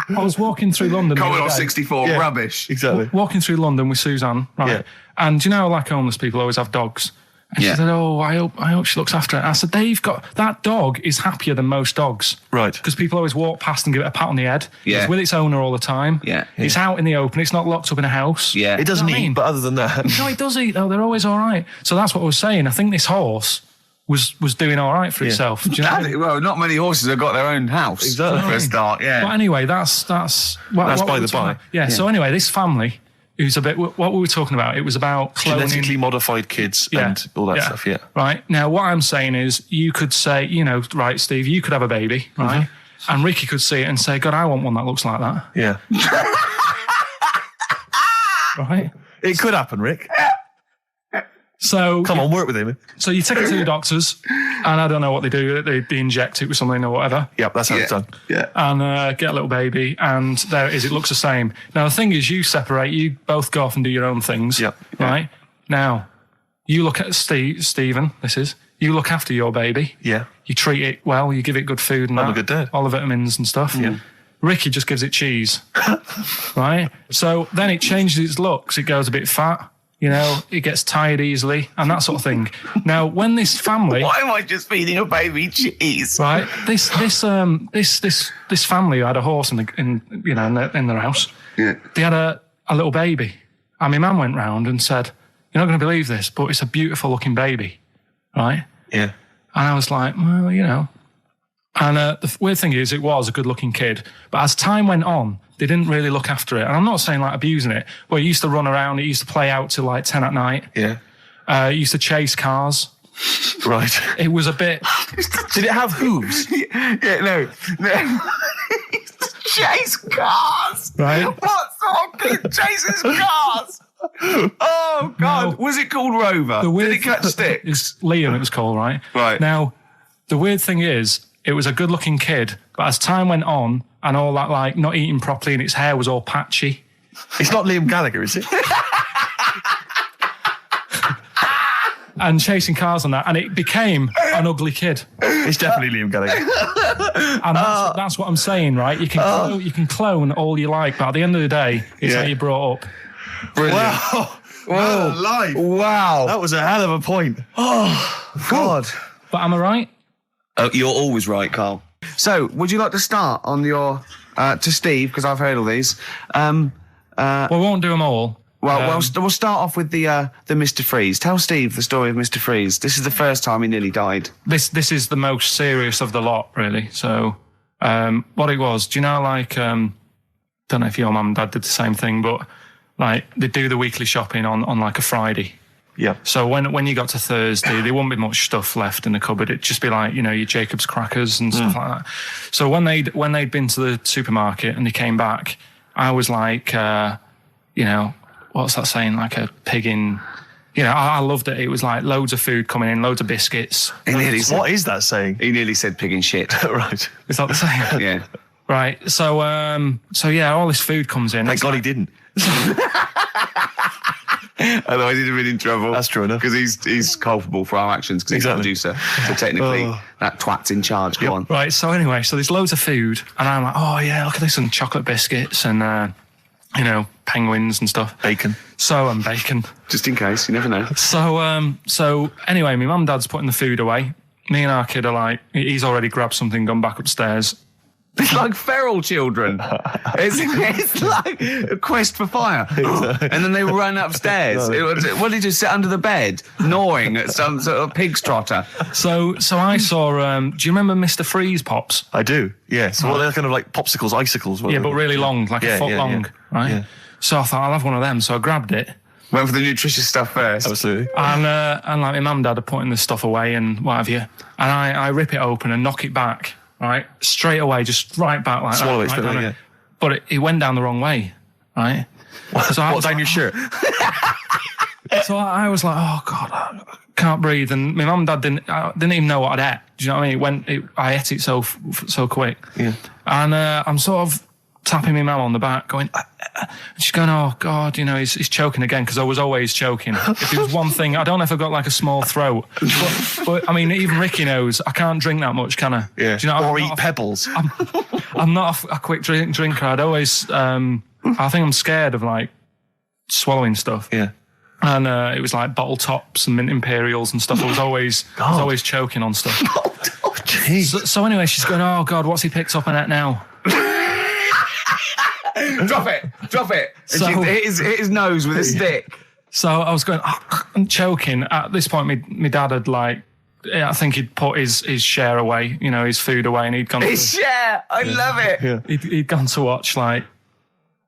I was walking through London. the other Commodore day. 64, Yeah. rubbish. Exactly. Walking through London with Suzanne, right? Yeah. And you know, like homeless people always have dogs. And Yeah. she said, "Oh, I hope she looks after it." I said, "They've got that dog is happier than most dogs, Right. Because people always walk past and give it a pat on the head. Yeah. It's with its owner all the time. Yeah. It's out in the open. It's not locked up in a house. Yeah. It doesn't You know what I eat, mean? but other than that... No, it does eat though. They're always all right. So that's what I was saying. I think this horse was doing all right for itself. Do you know what I mean? Well, not many horses have got their own house. Exactly. For a start, yeah. But anyway, that's That's by we were the talking by. about. Yeah. So anyway, this family who's a bit. What we were talking about? It was about cloning. Genetically modified kids and all that stuff, yeah. Right. Now, what I'm saying is you could say, right, Steve, you could have a baby, right? And Ricky could see it and say, God, I want one that looks like that. Yeah. Right? It could happen, Rick. So Come on, work with him. So you take it to the doctors, and I don't know what they do. They inject it with something or whatever. Yep, that's how it's done. Yeah. And get a little baby, and there it is. It looks the same. Now, the thing is, you separate. You both go off and do your own things. Yep. Right? Now, you look at Stephen, you look after your baby. Yeah. You treat it well. You give it good food and I'm a that, good dad. all the vitamins and stuff. Yeah. Ricky just gives it cheese. Right? So then it changes its looks. It goes a bit fat. You know, it gets tired easily and that sort of thing. Now, when this family, Why am I just feeding a baby cheese? right? This family who had a horse in their house. Yeah. They had a little baby, and my mum went round and said, "You're not going to believe this, but it's a beautiful looking baby, right?" Yeah. And I was like, "Well, you know." And the weird thing is, it was a good looking kid, but as time went on, they didn't really look after it. And I'm not saying like abusing it, but it used to run around. It used to play out till like 10 at night. Yeah. It used to chase cars. Right. It was a bit. Did it have hooves? Yeah, no. Chase cars. Right. What sort of kid chases cars? Oh God! No. Was it called Rover? Did it catch sticks? It's Liam, it was called, right? Right. Now, the weird thing is, it was a good-looking kid, but as time went on, and all that, like, not eating properly, and its hair was all patchy. It's not Liam Gallagher, is it? And chasing cars and that, and it became an ugly kid. It's definitely Liam Gallagher. And that's what I'm saying, right? You can clone all you like, but at the end of the day, it's how you're brought up. Brilliant. Wow. Wow. Life. Wow. That was a hell of a point. Oh, God. But am I right? Oh, you're always right, Carl. So, would you like to start on your to Steve, because I've heard all these. We won't do them all. Well, we'll start off with the Mr. Freeze. Tell Steve the story of Mr. Freeze. This is the first time he nearly died. This is the most serious of the lot, really. So, what it was, do you know, like, don't know if your mum and dad did the same thing, but like they do the weekly shopping on like a Friday. Yeah. So when you got to Thursday, there wouldn't be much stuff left in the cupboard. It'd just be like, you know, your Jacob's crackers and stuff like that. So when they'd been to the supermarket and they came back, I was like, you know, what's that saying? Like a pig in. You know, I loved it. It was like loads of food coming in, loads of biscuits. What is that saying? He nearly said pig in shit. Right. Is that the saying? Yeah. Right. So yeah, all this food comes in. Thank God he didn't. Otherwise he'd have been in trouble. That's true enough. Because he's culpable for our actions because he's the producer. So technically, that twat's in charge. Go on. Right, so anyway, there's loads of food, and I'm like, oh yeah, look at this, and chocolate biscuits, and, you know, penguins and stuff. Bacon. And bacon. Just in case, you never know. So anyway, my mum and dad's putting the food away. Me and our kid are like, he's already grabbed something, gone back upstairs. It's like feral children. It's like a quest for fire. And then they run upstairs. What did you sit under the bed, gnawing at some sort of pig's trotter? So I saw, do you remember Mr. Freeze Pops? I do, yeah. So they're kind of like popsicles, icicles. Yeah, but really long, like a foot long, right? Yeah. So I thought, I'll have one of them. So I grabbed it. Went for the nutritious stuff first. Absolutely. And like my mum and dad are putting this stuff away and what have you. And I rip it open and knock it back. Right, straight away, just right back like Swallow that. it, yeah. But it went down the wrong way, right? So I was down your shirt? So I was like, oh God, I can't breathe. And my mum and dad didn't even know what I'd ate. Do you know what I mean? I ate it so quick. Yeah. And I'm sort of tapping my mum on the back, going, and she's going, oh God, you know, he's choking again, because I was always choking. If it was one thing, I don't know if I've got like a small throat, but I mean, even Ricky knows I can't drink that much, can I? Yeah. Do you know, or eat pebbles. I'm not a quick drinker. I'd always, I think I'm scared of like swallowing stuff. Yeah. And it was like bottle tops and mint imperials and stuff. I was always choking on stuff. Oh, jeez. So anyway, she's going, oh God, what's he picked up on it now? Drop it. And she hit his nose with a stick. So I was going, I'm choking. At this point, my dad had like, I think he'd put his share away, you know, his food away, and he'd gone. His share, I love it. Yeah. He'd gone to watch like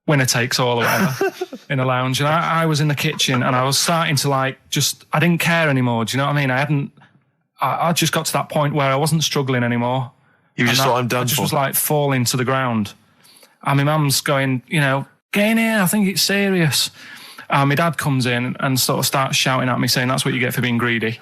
Winner Takes All or whatever in a lounge, and I was in the kitchen, and I was starting to like I didn't care anymore. Do you know what I mean? I just got to that point where I wasn't struggling anymore. You just thought, I'm done. I just was like falling to the ground. And my mum's going, you know, get in here, I think it's serious. And my dad comes in and sort of starts shouting at me, saying, that's what you get for being greedy.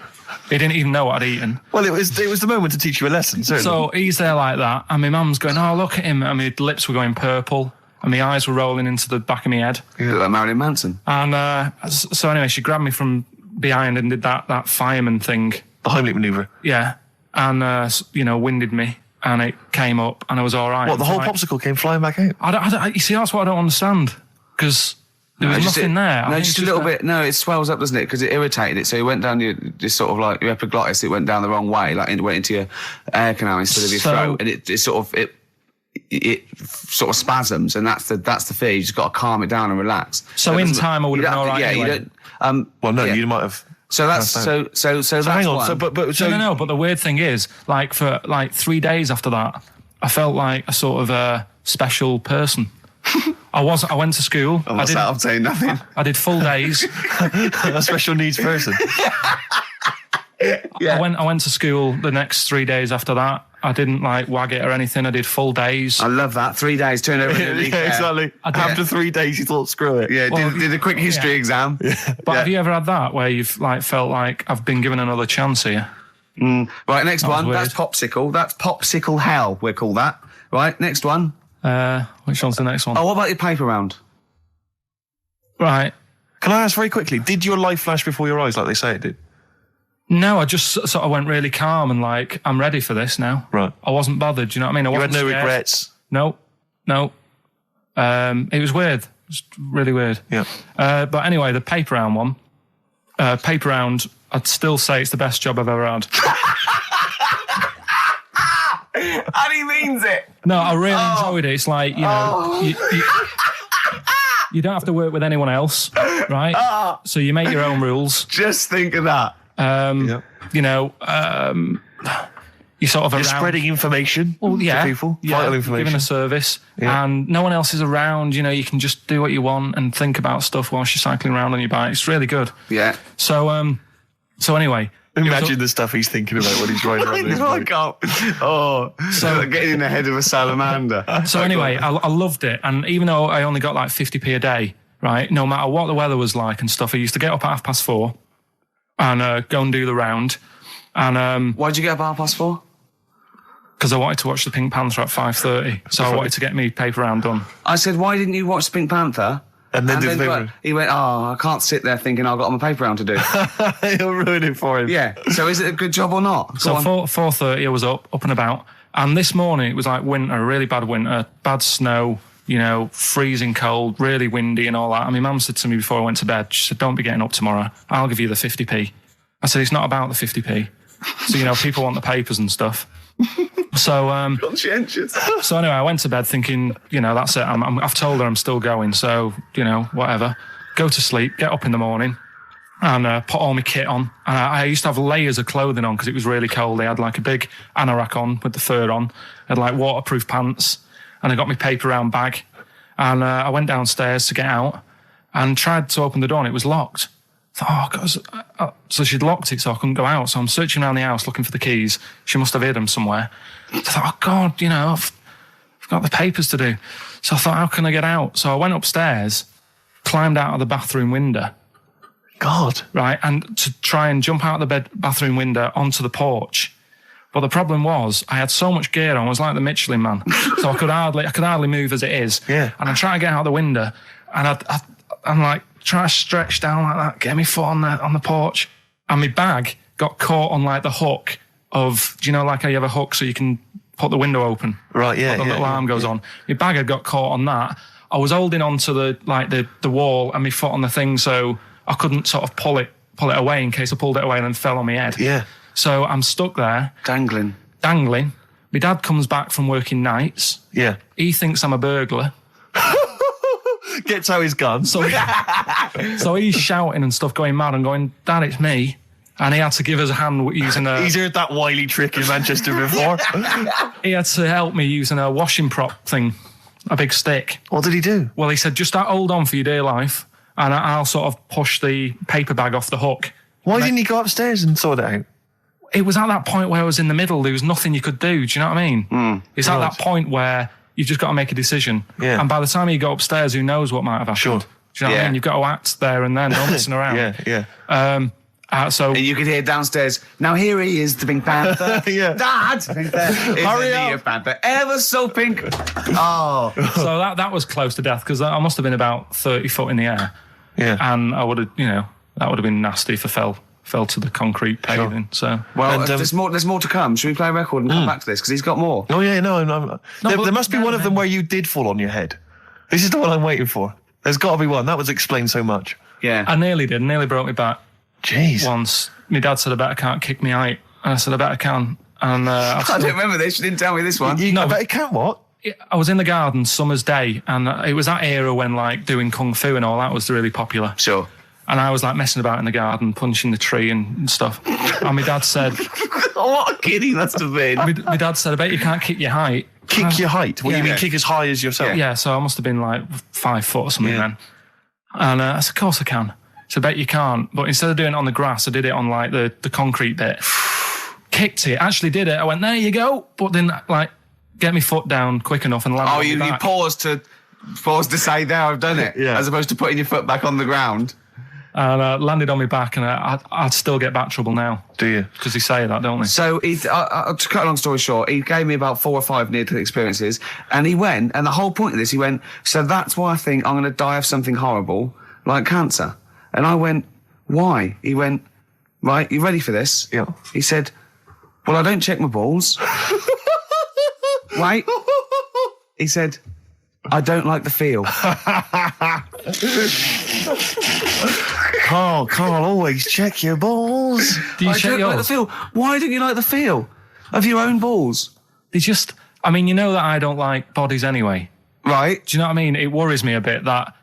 He didn't even know what I'd eaten. Well, it was the moment to teach you a lesson, certainly. So he's there like that, and my mum's going, oh, look at him. And my lips were going purple, and my eyes were rolling into the back of my head. You look like Marilyn Manson. And so anyway, she grabbed me from behind and did that fireman thing. The Heimlich manoeuvre. Yeah. And, you know, winded me. And it came up, and I was all right. What, the whole popsicle came flying back out? You see, that's what I don't understand. Because There was nothing there. No, just a little bit. No, it swells up, doesn't it? Because it irritated it. So it went down your, just sort of like your epiglottis. It went down the wrong way, like it went into your air canal instead of your throat, and it sort of spasms, and that's the fear. You just got to calm it down and relax. So in time, I would have been all right. Yeah, anyway. you don't. Well, no, you might have. So that's so that's hang on. one. So, but No. But the weird thing is, like for like 3 days after that, I felt like a sort of a special person. I went to school. I'm saying nothing. I did full days. A special needs person. Yeah. I went to school the next 3 days after that. I didn't like wag it or anything. I did full days. I love that. 3 days, turn over. Exactly. After 3 days, you thought, screw it. Yeah, did a quick history exam. But have you ever had that where you've like felt like I've been given another chance here? Right, next one. weird. That's popsicle. That's popsicle hell. We'll call that. Right, next one. Which one's the next one? Oh, what about your paper round? Right. Can I ask very quickly, did your life flash before your eyes like they say it did? No, I just sort of went really calm and like, I'm ready for this now. Right. I wasn't bothered, do you know what I mean? You had wasn't no scared. regrets? No. It was weird. It was really weird. Yeah. But anyway, the paper round one. Paper round, I'd still say it's the best job I've ever had. And he means it. No, I really enjoyed it. It's like, you know, you don't have to work with anyone else, right? So you make your own rules. Just think of that. You know, you sort of You're around. spreading information Well, yeah, to people, vital information. giving a service, and no one else is around. You know, you can just do what you want and think about stuff whilst you're cycling around on your bike. It's really good. Yeah. So anyway, Imagine the stuff he's thinking about when he's riding around his bike. So getting in the head of a salamander. So anyway, I loved it, and even though I only got like 50p a day, right? No matter what the weather was like and stuff, I used to get up at 4:30 and go and do the round. And Why'd you get up at 4:30? because I wanted to watch the Pink Panther at 5:30, so I wanted to get me paper round done. I said, why didn't you watch Pink Panther? And then do the paper. He went, I can't sit there thinking I've got my paper round to do. He'll ruin it for him. Yeah. So is it a good job or not? So 4:30 I was up and about, and this morning it was like winter, really bad winter, bad snow, you know, freezing cold, really windy and all that. And my mum said to me before I went to bed, she said, don't be getting up tomorrow, I'll give you the 50p. I said, it's not about the 50p. So, you know, people want the papers and stuff. So, conscientious. So anyway, I went to bed thinking, you know, that's it. I've told her I'm still going, so, you know, whatever. Go to sleep, get up in the morning, and put all my kit on. And I used to have layers of clothing on because it was really cold. I had like a big anorak on with the fur on. I had like waterproof pants, and I got my paper round bag. And I went downstairs to get out and tried to open the door, and it was locked. I thought, oh, God. So she'd locked it, so I couldn't go out. So I'm searching around the house looking for the keys. She must have hid them somewhere. So I thought, oh, God, you know, I've got the papers to do. So I thought, how can I get out? So I went upstairs, climbed out of the bathroom window. God. Right, and to try and jump out of the bathroom window onto the porch. But the problem was, I had so much gear on, I was like the Michelin Man. So I could hardly move as it is. Yeah. And I tried to get out the window, and I'm like, try to stretch down like that, get my foot on the porch. And my bag got caught on like the hook of, do you know, like how you have a hook so you can put the window open? Right, yeah. The little arm goes on. My bag had got caught on that. I was holding on to the wall and my foot on the thing, so I couldn't sort of pull it away in case I pulled it away and then fell on my head. Yeah. So I'm stuck there. Dangling. My dad comes back from working nights. Yeah. He thinks I'm a burglar. Gets out his gun. So he's shouting and stuff, going mad and going, Dad, it's me. And he had to give us a hand using a... He's heard that wily trick in Manchester before. He had to help me using a washing prop thing, a big stick. What did he do? Well, he said, just hold on for your dear life and I'll sort of push the paper bag off the hook. Why didn't he go upstairs and sort it out? It was at that point where I was in the middle. There was nothing you could do. Do you know what I mean? It's at that point where you've just got to make a decision. Yeah. And by the time you go upstairs, who knows what might have happened? Sure. Do you know what I mean? You've got to act there and then, don't messing around. Yeah. So and you could hear downstairs, now here he is, the Pink Panther. Yeah. Dad! Hurry up! Panther, ever so pink. Oh. So that was close to death because I must have been about 30 foot in the air. Yeah. And I would have, you know, that would have been nasty if I fell to the concrete paving. So well, there's more to come. Should we play a record and come back to this? Because he's got more. Oh yeah, no. There must be one of them where you did fall on your head. This is the one I'm waiting for. There's got to be one. That would explain so much. Yeah. I nearly did. Nearly broke my back. Jeez. Once. My dad said, I bet I can't kick me out. And I said, I bet I can. And I don't remember this. You didn't tell me this one. I bet you can what? I was in the garden summer's day, and it was that era when like doing kung fu and all that was really popular. Sure. And I was like messing about in the garden, punching the tree and stuff. And my dad said, what a kid he must have been. my dad said, I bet you can't kick your height. Kick your height? What, Yeah. you mean kick as high as yourself? Yeah, so I must have been like 5 foot or something then. And I said, of course I can. So I bet you can't. But instead of doing it on the grass, I did it on like the concrete bit. Kicked it, actually did it. I went, there you go. But didn't like get my foot down quick enough and land on you my back. paused to say, there, I've done it. Yeah. As opposed to putting your foot back on the ground. And landed on my back, and I'd still get back trouble now. Do you? Because they say that, don't they? So, to cut a long story short, he gave me about 4 or 5 near-death experiences, and he went, and the whole point of this, he went, so that's why I think I'm going to die of something horrible, like cancer. And I went, why? He went, right, you ready for this? Yeah. He said, well, I don't check my balls. Wait. He said, I don't like the feel. Carl, always check your balls. Do you I check don't like the yours? feel. Why don't you like the feel of your own balls? They just, I mean, you know that I don't like bodies anyway. Right. Do you know what I mean? It worries me a bit that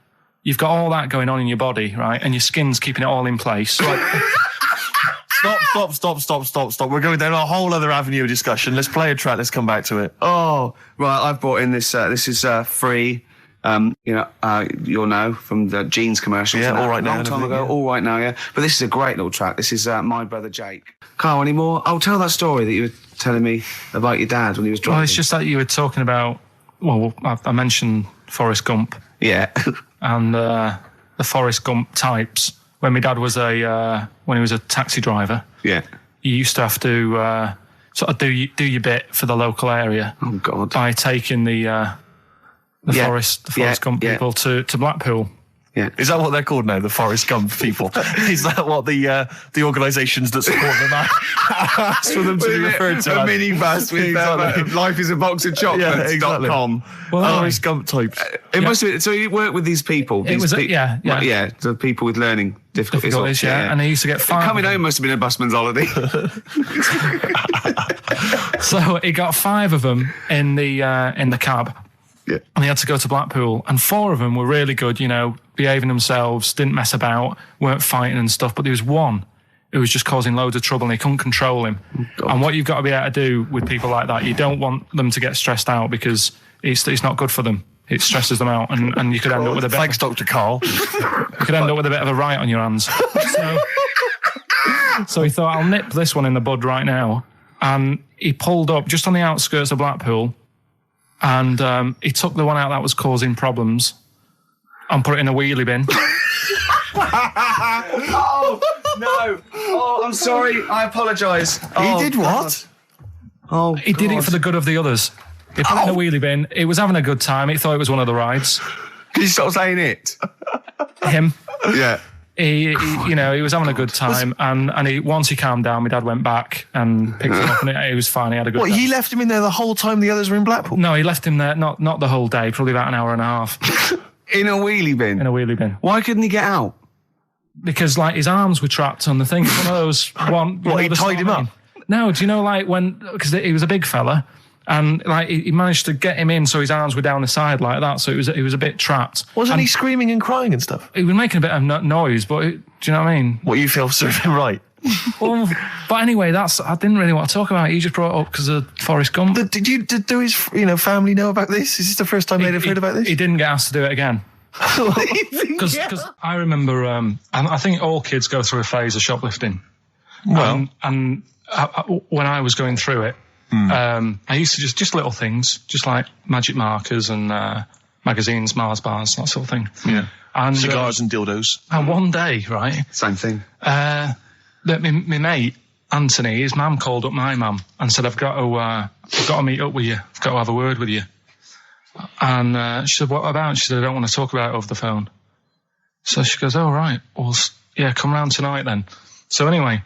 you've got all that going on in your body, right? And your skin's keeping it all in place. Right. Stop. We're going down a whole other avenue of discussion. Let's play a track. Let's come back to it. Oh, right. I've brought in this. This is free. You'll know from the jeans commercials. Yeah, All Right Now Long and time everything, ago. yeah. All Right Now, yeah. But this is a great little track. This is My Brother Jake. Carl, any more? I'll tell that story that you were telling me about your dad when he was driving. Well, it's just that you were talking about, well, I mentioned Forrest Gump Yeah. and the Forrest Gump types. When my dad was when he was a taxi driver, Yeah. you used to have to sort of do your bit for the local area Oh, God. by taking the Forrest Gump people to Blackpool. Yeah. Is that what they're called now? The Forrest Gump people? Is that what the organisations that support them asked for them to be referred to? A as? minibus with Exactly. life is a box of chocolates. exactly. .com. Well, Forrest Gump types. It must have been, so you work with these people. It was, yeah. Well, yeah, the people with learning difficulties. Difficulties, yeah. And he used to get five. Coming home must have been a busman's holiday. So he got 5 of them in the cab. Yeah. And he had to go to Blackpool, and 4 of them were really good, you know, behaving themselves, didn't mess about, weren't fighting and stuff. But there was one who was just causing loads of trouble, and he couldn't control him. And what you've got to be able to do with people like that, you don't want them to get stressed out because it's not good for them. It stresses them out, and you could end up with a bit. Thanks, Dr. Carl. You could end up with a bit of a riot on your hands. So he thought, I'll nip this one in the bud right now. And he pulled up just on the outskirts of Blackpool, and he took the one out that was causing problems and put it in a wheelie bin. Oh, no. Oh, I'm sorry. I apologise. He did what? Oh, He did it for the good of the others. He put it in a wheelie bin. He was having a good time. He thought it was one of the rides. Can you stop saying it? Him. Yeah. He was having a good time, and once he calmed down, my dad went back and picked him up, and it was fine. He had a good What, time. he left him in there the whole time the others were in Blackpool? No, he left him there, not the whole day, probably about an hour and a half In a wheelie bin? in a wheelie bin. Why couldn't he get out? Because, like, his arms were trapped on the thing. It's one of those... He tied him up? No, do you know, like, because he was a big fella, and, like, he managed to get him in so his arms were down the side like that, so he was a bit trapped. Wasn't he screaming and crying and stuff? He was making a bit of noise, but, do you know what I mean? What, you feel serving right? Well, but anyway, I didn't really want to talk about it. You just brought it up because of Forrest Gump. Did his family know about this? Is this the first time they'd have heard about this? He didn't get asked to do it again. Because I remember, I think all kids go through a phase of shoplifting. Well. And when I was going through it, I used to just little things, just like magic markers and magazines, Mars bars, that sort of thing. Yeah. And cigars and dildos. And one day, right, Same thing. that my mate Anthony, his mum called up my mum and said, I've got to meet up with you. I've got to have a word with you. And she said, what about? She said, I don't want to talk about it over the phone. So she goes, oh, right. Well, yeah, come round tonight then. So anyway,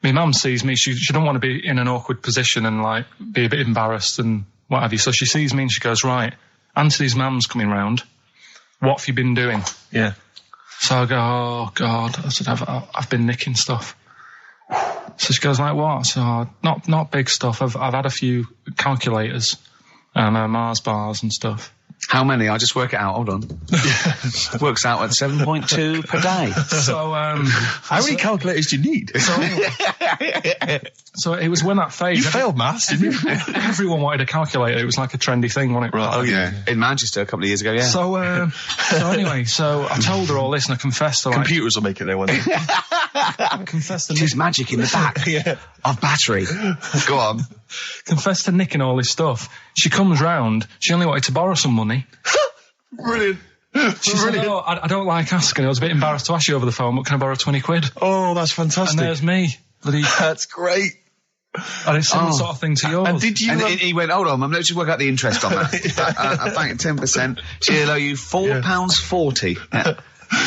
my mum sees me. She don't want to be in an awkward position and, like, be a bit embarrassed and what have you. So she sees me and she goes, right, Anthony's mum's coming round. what have you been doing? Yeah. So I go, oh, God. I said, I've been nicking stuff. So she goes, like, what? I said, oh, not big stuff. I've had a few calculators and Mars bars and stuff. How many? I'll just work it out. Hold on. Works out at 7.2 per day. So, how many calculators do you need? So it was when that phase. You failed maths, didn't you? Everyone wanted a calculator. It was like a trendy thing, wasn't it? Right. Oh, yeah. In Manchester a couple of years ago, yeah. So anyway, so I told her all this and I confessed to like... Computers will make it there one day. I confessed to There's magic in the back of battery. Go on. Confessed to nicking all this stuff. She comes round. She only wanted to borrow some money. Brilliant. She said, oh, I don't like asking. I was a bit embarrassed to ask you over the phone, but can I borrow 20 quid? Oh, that's fantastic. And there's me. That's great. And it's similar sort of thing to yours. And did you... And he went, hold on, let's just work out the interest on that. I bank 10%. She'll owe you £4.40. Yeah.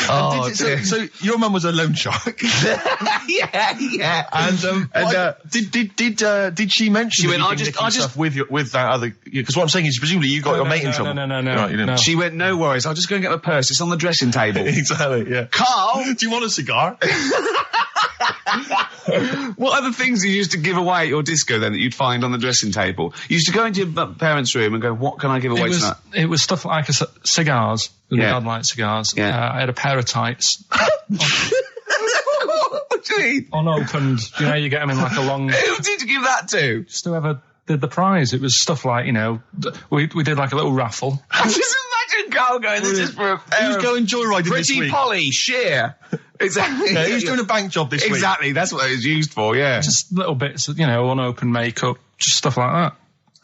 Oh, so your mum was a loan shark. yeah. And did she mention? She went, I just with that other, because what I'm saying is presumably you got your mate in trouble. No. Right, you didn't. No. She went, no worries, I'll just go and get my purse. It's on the dressing table. Exactly. Yeah. Carl, do you want a cigar? what other things you used to give away at your disco then that you'd find on the dressing table? You used to go into your parents' room and go, what can I give away tonight? It was stuff like cigars. My Yeah. dad liked cigars. Yeah. I had a pair of tights. What do you mean? Unopened. You know, you get them in like a long... Who did you give that to? Just whoever did the prize. It was stuff like, you know, we did like a little raffle. Just imagine Carl going, this is for a pair Who's of going joyriding this Pretty week? Polly, sheer. Exactly. Yeah, who's doing a bank job this week? Exactly, that's what it was used for, yeah. Just little bits, you know, unopened makeup, just stuff like that.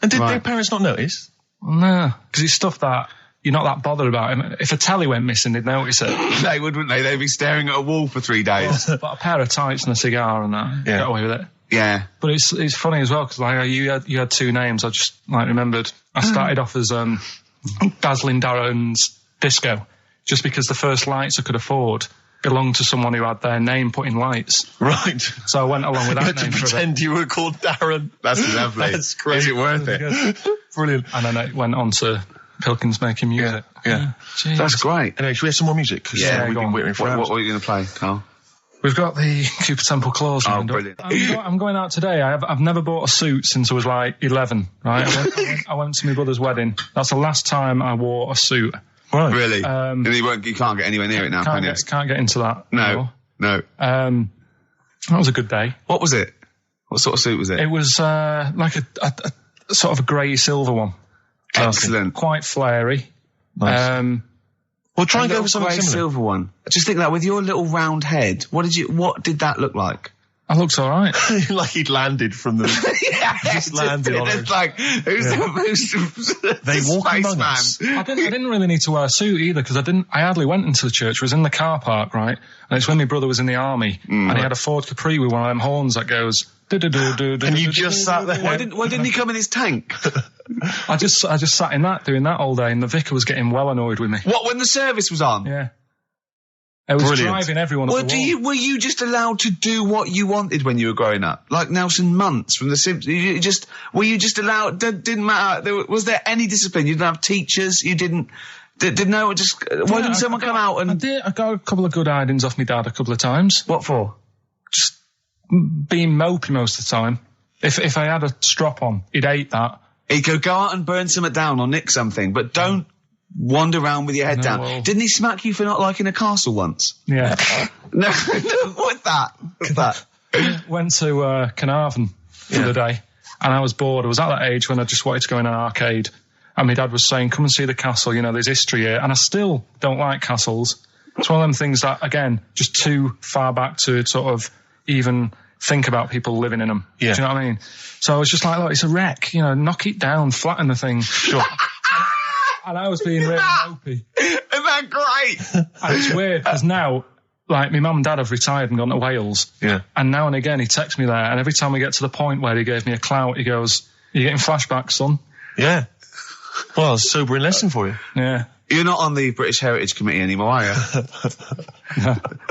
And did Right. their parents not notice? No, because it's stuff that you're not that bothered about. If a telly went missing, they'd notice it. They would, wouldn't they? They'd be staring at a wall for 3 days. But a pair of tights and a cigar and that, Yeah. get away with it. Yeah. But it's funny as well, because like you had two names. I just like remembered. I started off as Dazzling Darren's Disco, just because the first lights I could afford belonged to someone who had their name put in lights. Right. So I went along with You that had to name for a bit. pretend you were called Darren. That's lovely. That's great. Is it worth it? Brilliant. And then it went on to Pilkins making music. Yeah. Jeez. That's great. Anyway, should we have some more music? 'Cause, Yeah, we've go been on. waiting for What hours. are you going to play, Carl? We've got the Cooper Temple Claws. Oh, lined up. brilliant. I'm going out today. I've never bought a suit since I was like 11. Right? I went to my brother's wedding. That's the last time I wore a suit. Right. Really? And you can't get anywhere near it now, can you? Can't get into that. No. That was a good day. What was it? What sort of suit was it? It was like a sort of a grey silver one. Excellent. Quite flary. Nice. Well, try and go Little for something grey similar. silver one. Just think that with your little round head, what did that look like? I looked all right. Like he'd landed from the... Just landed on It's it. like, who's They walk among spaceman? us. I didn't really need to wear a suit either, because I hardly went into the church. I was in the car park, right? And it's when my brother was in the army, and he had a Ford Capri with one of them horns that goes... And you just sat there. Why didn't he come in his tank? I just sat in that, doing that all day, and the vicar was getting well annoyed with me. What, when the service was on? Yeah. I was Brilliant. driving everyone up Well, the wall. were you just allowed to do what you wanted when you were growing up? Like Nelson Muntz from The Simpsons? Were you just allowed, didn't matter, was there any discipline? You didn't have teachers, you didn't, why didn't someone come out and... I got a couple of good hidings off my dad a couple of times. What for? Just being mopey most of the time. If I had a strop on, he'd hate that. He'd go out and burn something down or nick something, but don't wander around with your head down. well- Didn't he smack you for not liking a castle once? Yeah. No, what's that? Went to Carnarvon for the day, and I was bored. I was at that age when I just wanted to go in an arcade, and my dad was saying, come and see the castle, you know, there's history here. And I still don't like castles. It's one of them things that, again, just too far back to sort of even think about people living in them. Yeah. Do you know what I mean? So I was just like, look, it's a wreck, you know, knock it down, flatten the thing. Sure. And I was being really mopey. Isn't that great? And it's weird, because now, like, my mum and dad have retired and gone to Wales. Yeah. And now and again, he texts me there, and every time we get to the point where he gave me a clout, he goes, "You're getting flashbacks, son." Yeah. Well, it's a sobering lesson for you. Yeah. You're not on the British Heritage Committee anymore, are you?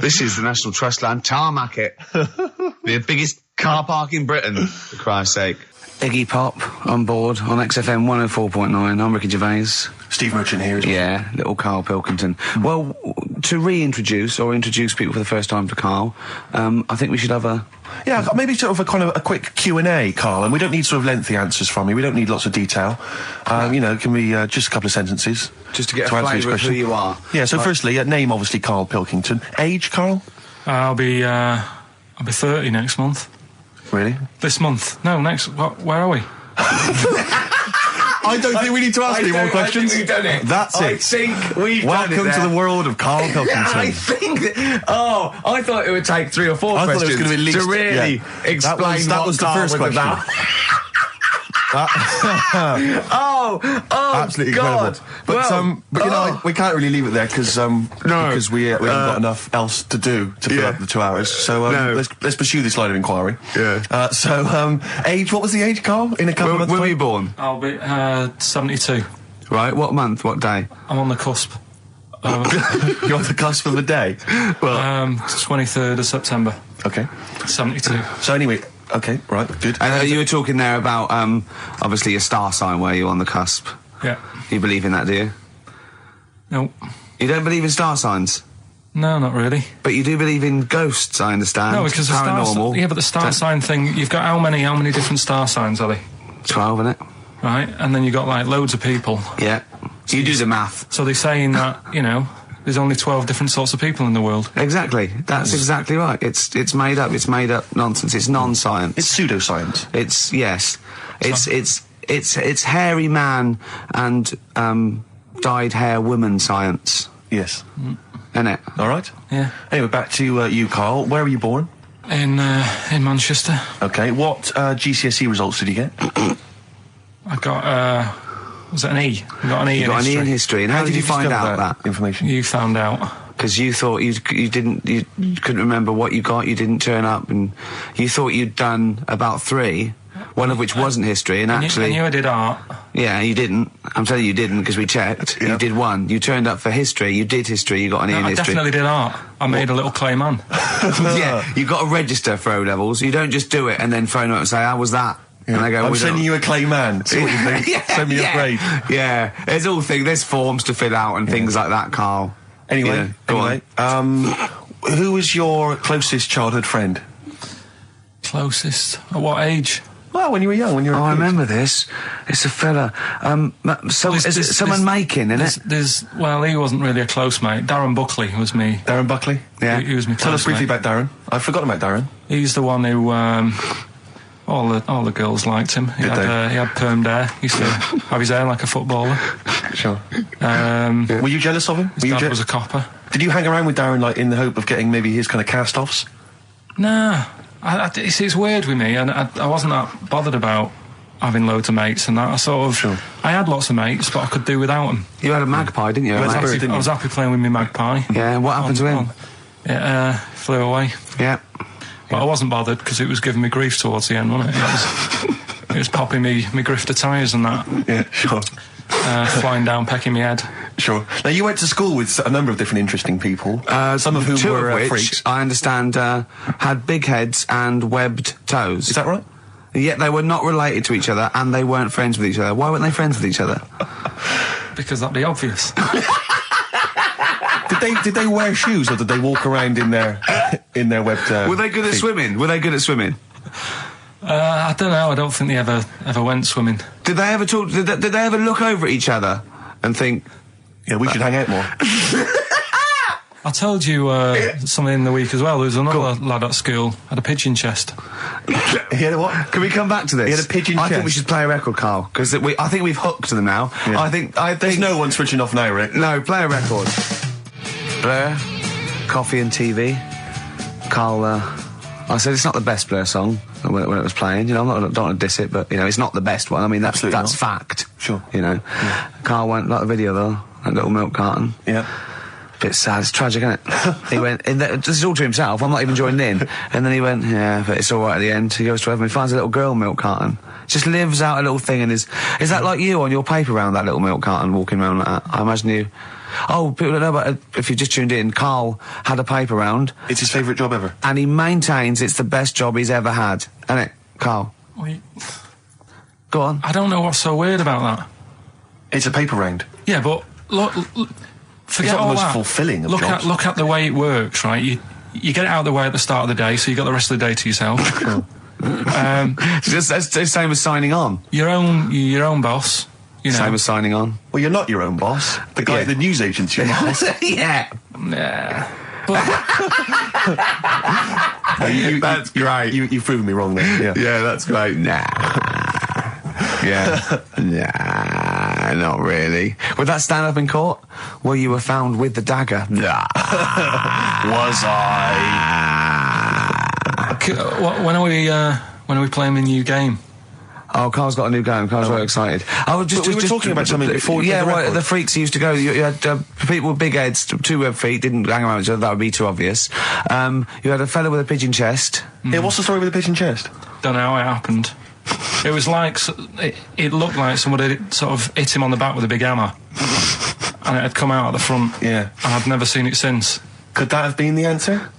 This is the National Trust land. Tarmac it. The biggest car park in Britain, for Christ's sake. Iggy Pop on board on XFM 104.9. I'm Ricky Gervais. Steve Merchant here as well. Yeah, little Karl Pilkington. Well, to reintroduce or introduce people for the first time to Karl, I think we should have a... Yeah, maybe sort of a kind of a quick Q&A, Karl, and we don't need sort of lengthy answers from you. We don't need lots of detail. You know, it can be just a couple of sentences. Just to get a flavour of who you are. Yeah, so firstly, name obviously Karl Pilkington. Age, Karl? I'll be 30 next month. Really? This month? No, next. Where are we? I don't think we need to ask any more questions. I think we've done it. That's it. I think we've Welcome done it to the world of Karl Pilkington. I think that, I thought it would take 3 or 4 I thought it questions was going to be at least, to really explain that what was the Karl first was question. about. Absolutely God. incredible. But you know, we can't really leave it there because we haven't got enough else to do to fill up the 2 hours. So let's pursue this line of inquiry. Yeah. Age? What was the age, Karl? In a couple of months. When were you born? I'll be 72. Right. What month? What day? I'm on the cusp. You're on the cusp of a day. Well, 23rd of September. Okay. 72. So anyway. Okay, right, good. And you were talking there about, obviously, your star sign where you're on the cusp. Yeah. You believe in that, do you? No. You don't believe in star signs? No, not really. But you do believe in ghosts, I understand. No, because the paranormal. but the star sign thing, you've got how many different star signs are they? 12, innit? Right, and then you've got like loads of people. Yeah. You do the math. So they're saying that, you know, there's only 12 different sorts of people in the world. Exactly. That's exactly right. It's made up. It's made up nonsense. It's non-science. It's pseudoscience. It's hairy man and dyed hair woman science. Yes. Isn't it? All right. Yeah. Anyway, back to you, Karl. Where were you born? In Manchester. Okay. What GCSE results did you get? I got, was it an E? I got an E in history. You got an E in history. And how did you find discover out that? information? You found out. Because you thought you couldn't remember what you got, you didn't turn up, and you thought you'd done about 3, one of which wasn't history, and actually... I knew I did art. Yeah, you didn't. I'm telling you didn't, because we checked. You did 1. You turned up for history, you did history, you got an E in I history. definitely did art. I made a little clay man. Yeah, you got to register for O-levels. You don't just do it and then phone up and say, how was that? Yeah. And I go, I'm sending you a clay man. See what you think. Send me a grade. Yeah, there's forms to fill out and things like that, Karl. Anyway, Go on. Who was your closest childhood friend? Closest? At what age? Well, when you were young, when you were a I kid. remember this. It's a fella. Is it someone making, isn't it? Well, he wasn't really a close mate. Darren Buckley was me. Darren Buckley? Yeah. He was me. Tell us briefly about Darren. I've forgotten about Darren. He's the one who, all the girls liked him. He had permed hair. He used to have his hair like a footballer. Sure. Were you jealous of him? His dad was a copper. Did you hang around with Darren, like, in the hope of getting maybe his kind of cast-offs? Nah. It's weird with me, and I wasn't that bothered about having loads of mates and that. I sort of... Sure. I had lots of mates, but I could do without them. You had a magpie, didn't you? I was happy playing with my magpie. Yeah, what happened to him? It flew away. Yeah. But I wasn't bothered because it was giving me grief towards the end, wasn't it? It was popping me grifter tyres and that. Yeah, sure. Flying down, pecking me head. Sure. Now, you went to school with a number of different interesting people, some of whom 2 were of which, freaks. I understand, had big heads and webbed toes. Is that right? Yet they were not related to each other, and they weren't friends with each other. Why weren't they friends with each other? Because that'd be obvious. Did they wear shoes, or did they walk around in their webbed? Were they good at swimming? I don't know. I don't think they ever went swimming. Did they ever talk? Did they ever look over at each other and think, Yeah, we should hang out more. I told you something in the week as well. There was another lad at school had a pigeon chest. He had a what? Can we come back to this? He had a pigeon I think chest. we should play a record, Karl, because I think we've hooked them now. Yeah. I think There's no one switching off now, Rick. No, play a record. Blur, Coffee and TV. Karl, I said it's not the best Blur song when it was playing. You know, I don't want to diss it, but you know, it's not the best one. I mean, that's fact. Sure. You know, Karl went like the video though, that little milk carton. Yeah. Bit sad, it's tragic, isn't it? He went, this is all to himself, I'm not even joining in. And then he went, yeah, but it's alright at the end. He goes to heaven, he finds a little girl milk carton. Just lives out a little thing and is that like you on your paper round, that little milk carton, walking around like that? I imagine you... Oh, people don't know about it. If you just tuned in, Karl had a paper round. It's his favourite job ever. And he maintains it's the best job he's ever had. Isn't it, Karl? Wait. Go on. I don't know what's so weird about that. It's a paper round. Yeah, but look, forget It's not all the most that. fulfilling of jobs. Look at the way it works, right? You get it out of the way at the start of the day, so you got the rest of the day to yourself. It's the same as signing on. Your own boss. You know. Same as signing on. Well, you're not your own boss. The guy at the news agent's your boss. Yeah. Nah. But That's great. You've proven me wrong there. Yeah. Yeah, that's great. Nah. Yeah. Nah, not really. Would that stand up in court? Where you were found with the dagger? Nah. Was I? when are we playing the new game? Oh, Carl's got a new game. Carl's very excited. Oh, But we were talking about something before. Yeah, the well, record. the freaks used to go. You had people with big heads, two web feet, didn't hang around each other. That would be too obvious. You had a fella with a pigeon chest. Yeah, what's the story with the pigeon chest? Don't know how it happened. It was like it looked like somebody sort of hit him on the back with a big hammer, and it had come out at the front. Yeah. And I've never seen it since. Could that have been the answer?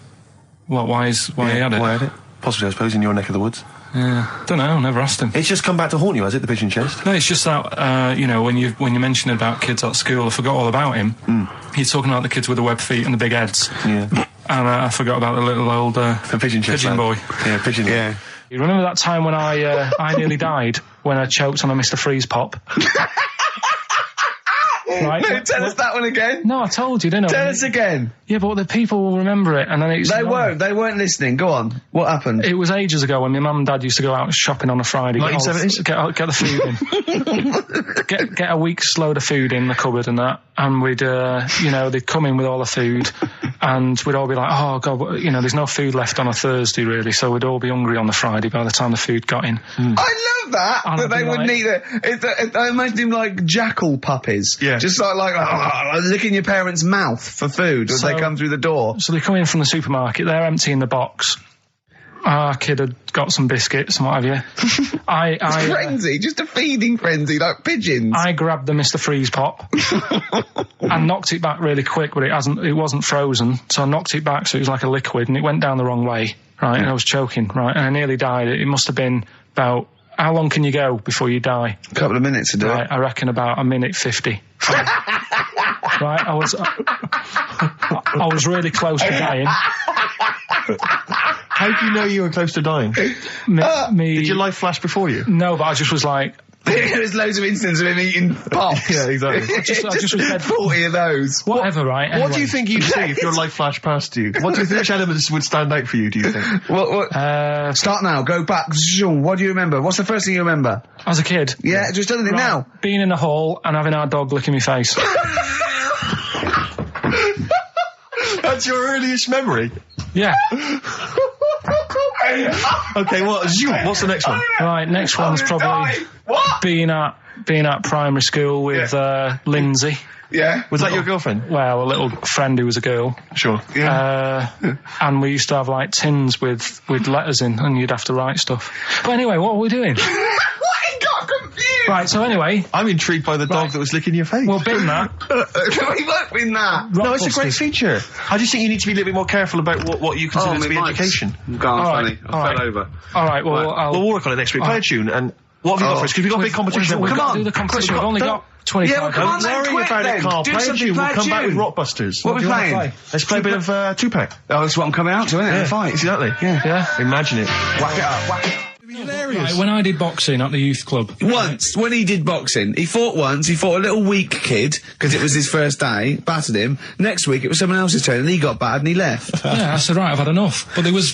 What? Why he had it? Why had it? Possibly, I suppose, in your neck of the woods. Yeah. Don't know. Never asked him. It's just come back to haunt you, has it? The pigeon chest. No, it's just that when you mentioned about kids at school, I forgot all about him. He's talking about the kids with the web feet and the big heads. Yeah. And I forgot about the little old The pigeon chest. pigeon lad. boy. Yeah, pigeon. Yeah. You remember that time when I nearly died when I choked on a Mr. Freeze pop? Right? No, tell us that one again. No, I told you, didn't I? Tell us again. Yeah, but the people will remember it, and then it's They weren't listening. Go on. What happened? It was ages ago when my mum and dad used to go out shopping on a Friday. 1970s? Get the food in. get a week's load of food in the cupboard and that, and we'd they'd come in with all the food, and we'd all be like, oh god, there's no food left on a Thursday really, so we'd all be hungry on the Friday by the time the food got in. I love that. And That I'd they be wouldn't like- eat it. I imagine him like jackal puppies. Yeah. Just like licking your parents' mouth for food as they So- come through the door. So they come in from the supermarket, they're emptying the box. Our kid had got some biscuits and what have you. Frenzy, just a feeding frenzy, like pigeons. I grabbed the Mr. Freeze pop and knocked it back really quick, but it wasn't frozen, so I knocked it back so it was like a liquid, and it went down the wrong way, right? And I was choking, right? And I nearly died. It must have been about, how long can you go before you die? A couple of minutes to do Right, it. I reckon about a minute 50. Right, I was really close to dying. How do you know you were close to dying? Did your life flash before you? No, but I just was like, There's loads of instances of him eating pops. Yeah, exactly. I just was dead. 40 of those. Whatever, right? What do anyway. you think you'd see if your life flashed past you? What do you think, which elements would stand out for you, do you think? What? Start now, go back. What do you remember? What's the first thing you remember? As a kid. Yeah, just tell it now. Being in the hall and having our dog licking my face. That's your earliest memory? Yeah. Okay, what's the next one? Right, next one's probably being at primary school with Lindsay. Yeah. Was that your girlfriend? Well, a little friend who was a girl. Sure. And we used to have like tins with letters in, and you'd have to write stuff. But anyway, what were we doing? I got confused. Right, so anyway, I'm intrigued by the dog that was licking your face. well, bin that. Can we work with that? No, it's a great Rockbusters. feature. I just think you need to be a little bit more careful about what you consider to be education. Gone All funny. right, I all fell right. over. All right, well, I'll... We'll work on it next week. Play a tune, and what have you got for us? Because we've got a big competition. We've Come got on. to do the competition. We've only got 25 Yeah, well, come on minutes. then, Don't worry quick about then. it, Carl. Do Play a something, tune. play We'll a come back with tune. Rockbusters. What are we playing? Let's play a bit of Tupac. Oh, that's what I'm coming out to, isn't it? Yeah, The fight. exactly. Yeah. Imagine it. Whack it up, whack it up. Right, when I did boxing at the youth club, Once, when he did boxing, he fought a little weak kid, because it was his first day, battered him. Next week, it was someone else's turn, and he got battered and he left. yeah, I said, right, I've had enough. But there was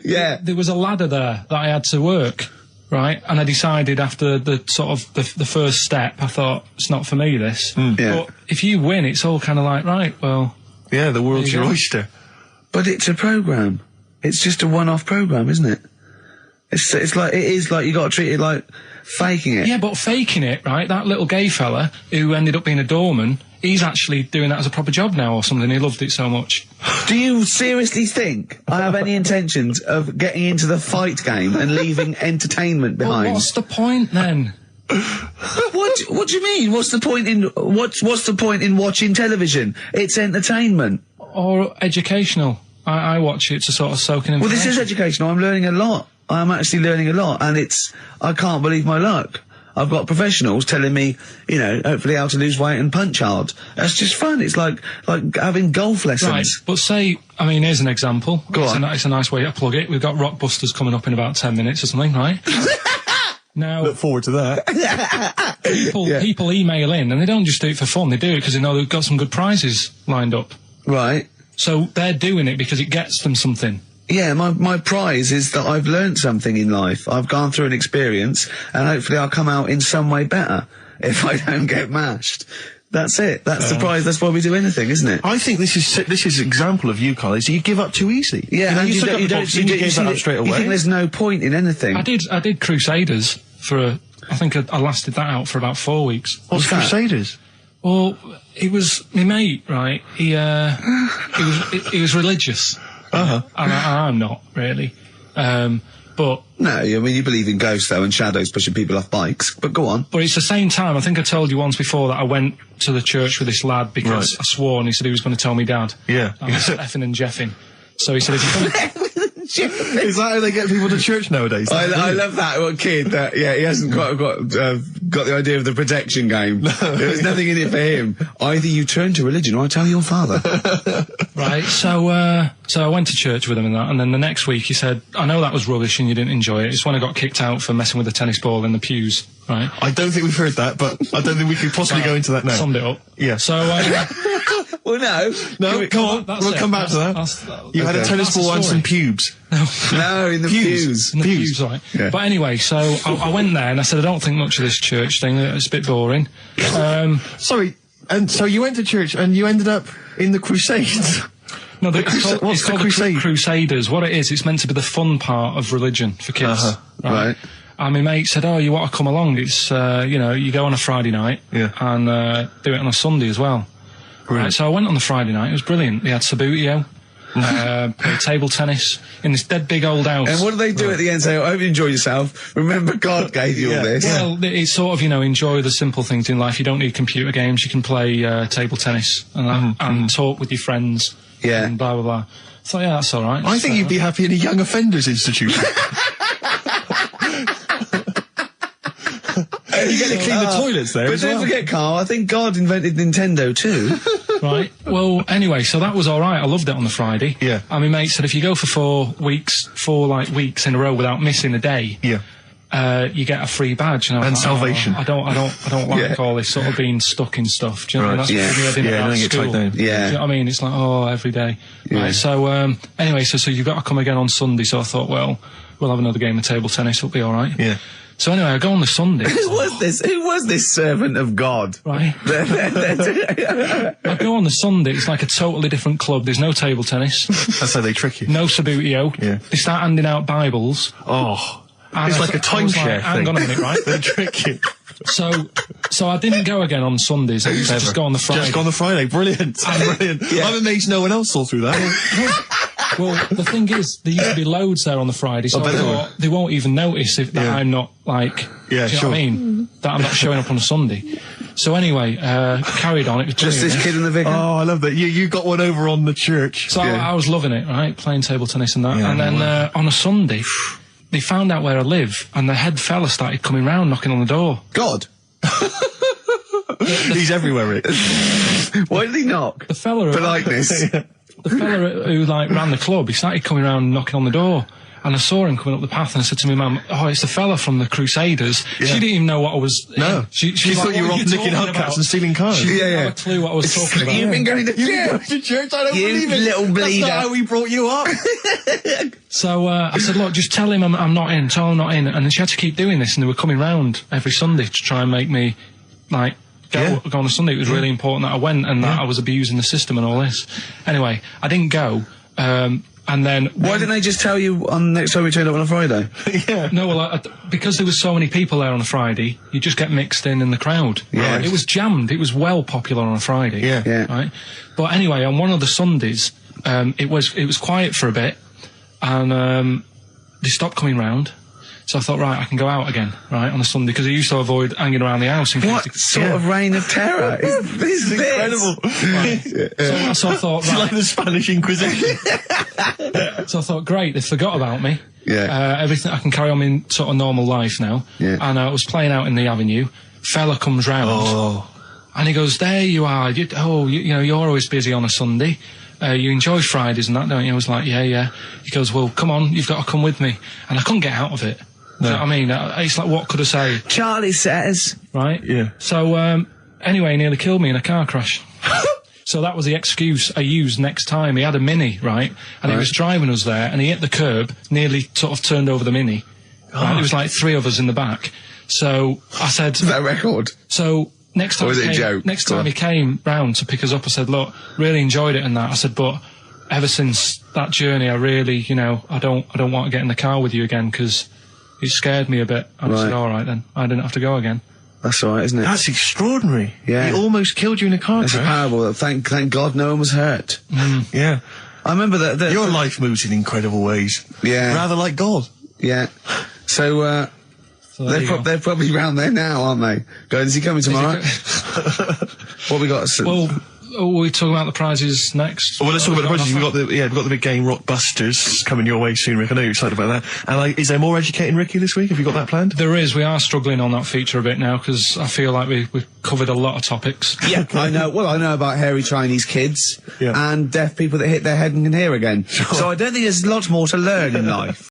Yeah. there was a ladder there that I had to work, right? And I decided after the sort of the first step, I thought, it's not for me, this. Yeah. But if you win, it's all kind of like, right, well... Yeah, the world's There you your go. oyster. But it's a programme. It's just a one-off programme, isn't it? It's like, it is like, you gotta treat it like faking it. Yeah, but faking it, right? That little gay fella who ended up being a doorman, he's actually doing that as a proper job now or something. He loved it so much. Do you seriously think I have any intentions of getting into the fight game and leaving entertainment Well, behind? what's the point then? What do you mean? What's the point in watching television? It's entertainment. Or educational? I watch it to sort of soak in Well, information. this is educational. I'm learning a lot. I'm actually learning a lot, and I can't believe my luck. I've got professionals telling me, you know, hopefully how to lose weight and punch hard. That's just fun. It's like having golf lessons. Right, but say, I mean, here's an example. Go on. It's a nice way to plug it. We've got Rockbusters coming up in about 10 minutes or something, right? Now, Look forward to that. people email in, and they don't just do it for fun. They do it because they know they've got some good prizes lined up. Right. So they're doing it because it gets them something. Yeah, my prize is that I've learned something in life. I've gone through an experience, and hopefully I'll come out in some way better if I don't get mashed. That's it. That's the prize. That's why we do anything, isn't it? I think this is an example of you, Carl, is you give up too easy. Yeah, you know, and you gave that up straight away. You think there's no point in anything. I did Crusaders for I think I lasted that out for about 4 weeks. What's Crusaders? Well, it was my mate, right? He was religious. Uh-huh. And I'm not really. But No, I mean, you believe in ghosts, though, and shadows pushing people off bikes. But go on. But it's the same time, I think I told you once before that I went to the church with this lad because Right. I swore and he said he was going to tell me dad. Yeah. I was effing and jeffing. So he said, if you're going Is that how they get people to church nowadays? I love that little kid that, yeah, he hasn't got the idea of the protection game. There's nothing in it for him. Either you turn to religion or I tell your father. Right, so I went to church with him and that, and then the next week he said, I know that was rubbish and you didn't enjoy it. It's when I got kicked out for messing with the tennis ball in the pews, right? I don't think we've heard that, but I don't think we could possibly go into that now. Summed it up. Yeah. So, Well, no. Come on. that's We'll it. come back to that. You had a Okay. tennis That's the ball and story. some pubes. No, in the pews. In the pews, right. Yeah. But anyway, so I went there and I said, I don't think much of this church thing. It's a bit boring. Sorry, and so you went to church and you ended up in the Crusades. No, What's the crusade? Crusaders. What it is, it's meant to be the fun part of religion for kids. Uh-huh. Right. And my mate said, oh, you want to come along? It's, you go on a Friday night Yeah. and do it on a Sunday as well. Right, so I went on the Friday night. It was brilliant. They had Sabutio, played table tennis in this dead big old house. And what do they do at the end? Say, I hope you enjoy yourself. Remember, God gave you all this. Well, it's sort of, enjoy the simple things in life. You don't need computer games. You can play table tennis and, that, and talk with your friends. Yeah. And blah, blah, blah. So, yeah, that's all right. I think you'd be happy in a young offenders institution. You get to clean the toilets there But as don't well. forget, Carl, I think God invented Nintendo too. Right. Well, anyway, so that was all right. I loved it on the Friday. Yeah. And my mate said if you go for 4 weeks in a row without missing a day, Yeah. you get a free badge. And, I was And like, salvation. I don't like Yeah. all this sort of being stuck in stuff. Do you know what I mean? Right. That's what I did Yeah, about don't get school. tied down. Do you know what I mean? It's like, every day. Yeah. Right. So, anyway, so you've got to come again on Sunday. So I thought, well, we'll have another game of table tennis. It'll be all right. Yeah. So anyway, I go on the Sunday. Who was this servant of God? Right. I go on the Sunday, it's like a totally different club. There's no table tennis, That's how they trick you. no Sabutio. Yeah. They start handing out Bibles. Oh. And It's I like a was like, timeshare hang thing. on a minute, right? They trick you. So I didn't go again on Sundays. I used to just go on the Friday. Just go on the Friday. Brilliant. Brilliant. I'm amazed no one else saw through that. Well, the thing is, there used to be loads there on the Friday, so I bet I there thought they won't even notice that Yeah. I'm not, like, Yeah, do you know sure. what I mean? That I'm not showing up on a Sunday. So anyway, carried on. It was Just brilliant. this kid and the vicar? Oh, I love that. You got one over on the church. So Yeah. I was loving it, right? Playing table tennis and that. Yeah, and then on a Sunday, they found out where I live, and the head fella started coming round, knocking on the door. God. He's everywhere, Rick. Why did he knock? The fella, Politeness. the fella who ran the club, he started coming round, knocking on the door. And I saw him coming up the path, and I said to my mum, "Oh, it's the fella from the Crusaders." Yeah. She didn't even know what I was. No. she She was thought like, you were "What off are nicking talking hubcaps about?" and stealing cars. She didn't Yeah, have a clue what I was talking about. You've been going to church. to church, I don't You believe it. little bleeder. That's not how we brought you up. So I said, "Look, just tell him I'm not in. Tell him I'm not in." And then she had to keep doing this, and they were coming round every Sunday to try and make me, like, go on a Sunday. It was really important that I went and that I was abusing the system and all this. Anyway, I didn't go. And then Why didn't they just tell you on next time we turned up on a Friday? Yeah. no, well, because there was so many people there on a Friday, you just get mixed in the crowd. Yeah. It was jammed. It was well popular on a Friday. Yeah. Yeah. Right. But anyway, on one of the Sundays, it was quiet for a bit, and they stopped coming round. So I thought, right, I can go out again, right, on a Sunday, because I used to avoid hanging around the house. What sort of reign of terror is this? Incredible. Right. So I thought, It's like the Spanish Inquisition. So I thought, great, they forgot about me. Yeah. Everything, I can carry on in sort of normal life now. Yeah. And I was playing out in the avenue. Fella comes round. Oh. And he goes, there you are. You know, you're always busy on a Sunday. You enjoy Fridays and that, don't you? I was like, yeah. He goes, well, come on, you've got to come with me. And I couldn't get out of it. No. You know what I mean? It's like, what could I say? Charlie says. Right? Yeah. So, anyway, he nearly killed me in a car crash. So that was the excuse I used next time. He had a Mini, right? And he was driving us there, and he hit the curb, nearly sort of turned over the Mini. Right? There was like 3 of us in the back. So I said... Is that a record? So... Next time, or was it a joke? Next time he came round to pick us up, I said, look, really enjoyed it and that. I said, but ever since that journey, I really, you know, I don't want to get in the car with you again because it scared me a bit. And I said, all right then, I didn't have to go again. That's all right, isn't it? That's extraordinary. Yeah. He almost killed you in a car It's a crash. parable. Thank God no one was hurt. Yeah. I remember that... Your life moves in incredible ways. Yeah. Rather like God. Yeah. So, So there you go. they're probably round there now, aren't they? Going, is he coming tomorrow? What we got? Well, we're talking about the prizes next. Well, let's talk about the prizes. We've got the big game Rockbusters coming your way soon, Rick. I know you're excited about that. And is there more Educating Ricky this week? Have you got that planned? There is. We are struggling on that feature a bit now because I feel like we've covered a lot of topics. Yeah, I know. Well, I know about hairy Chinese kids and deaf people that hit their head and can hear again. So I don't think there's lots more to learn in life.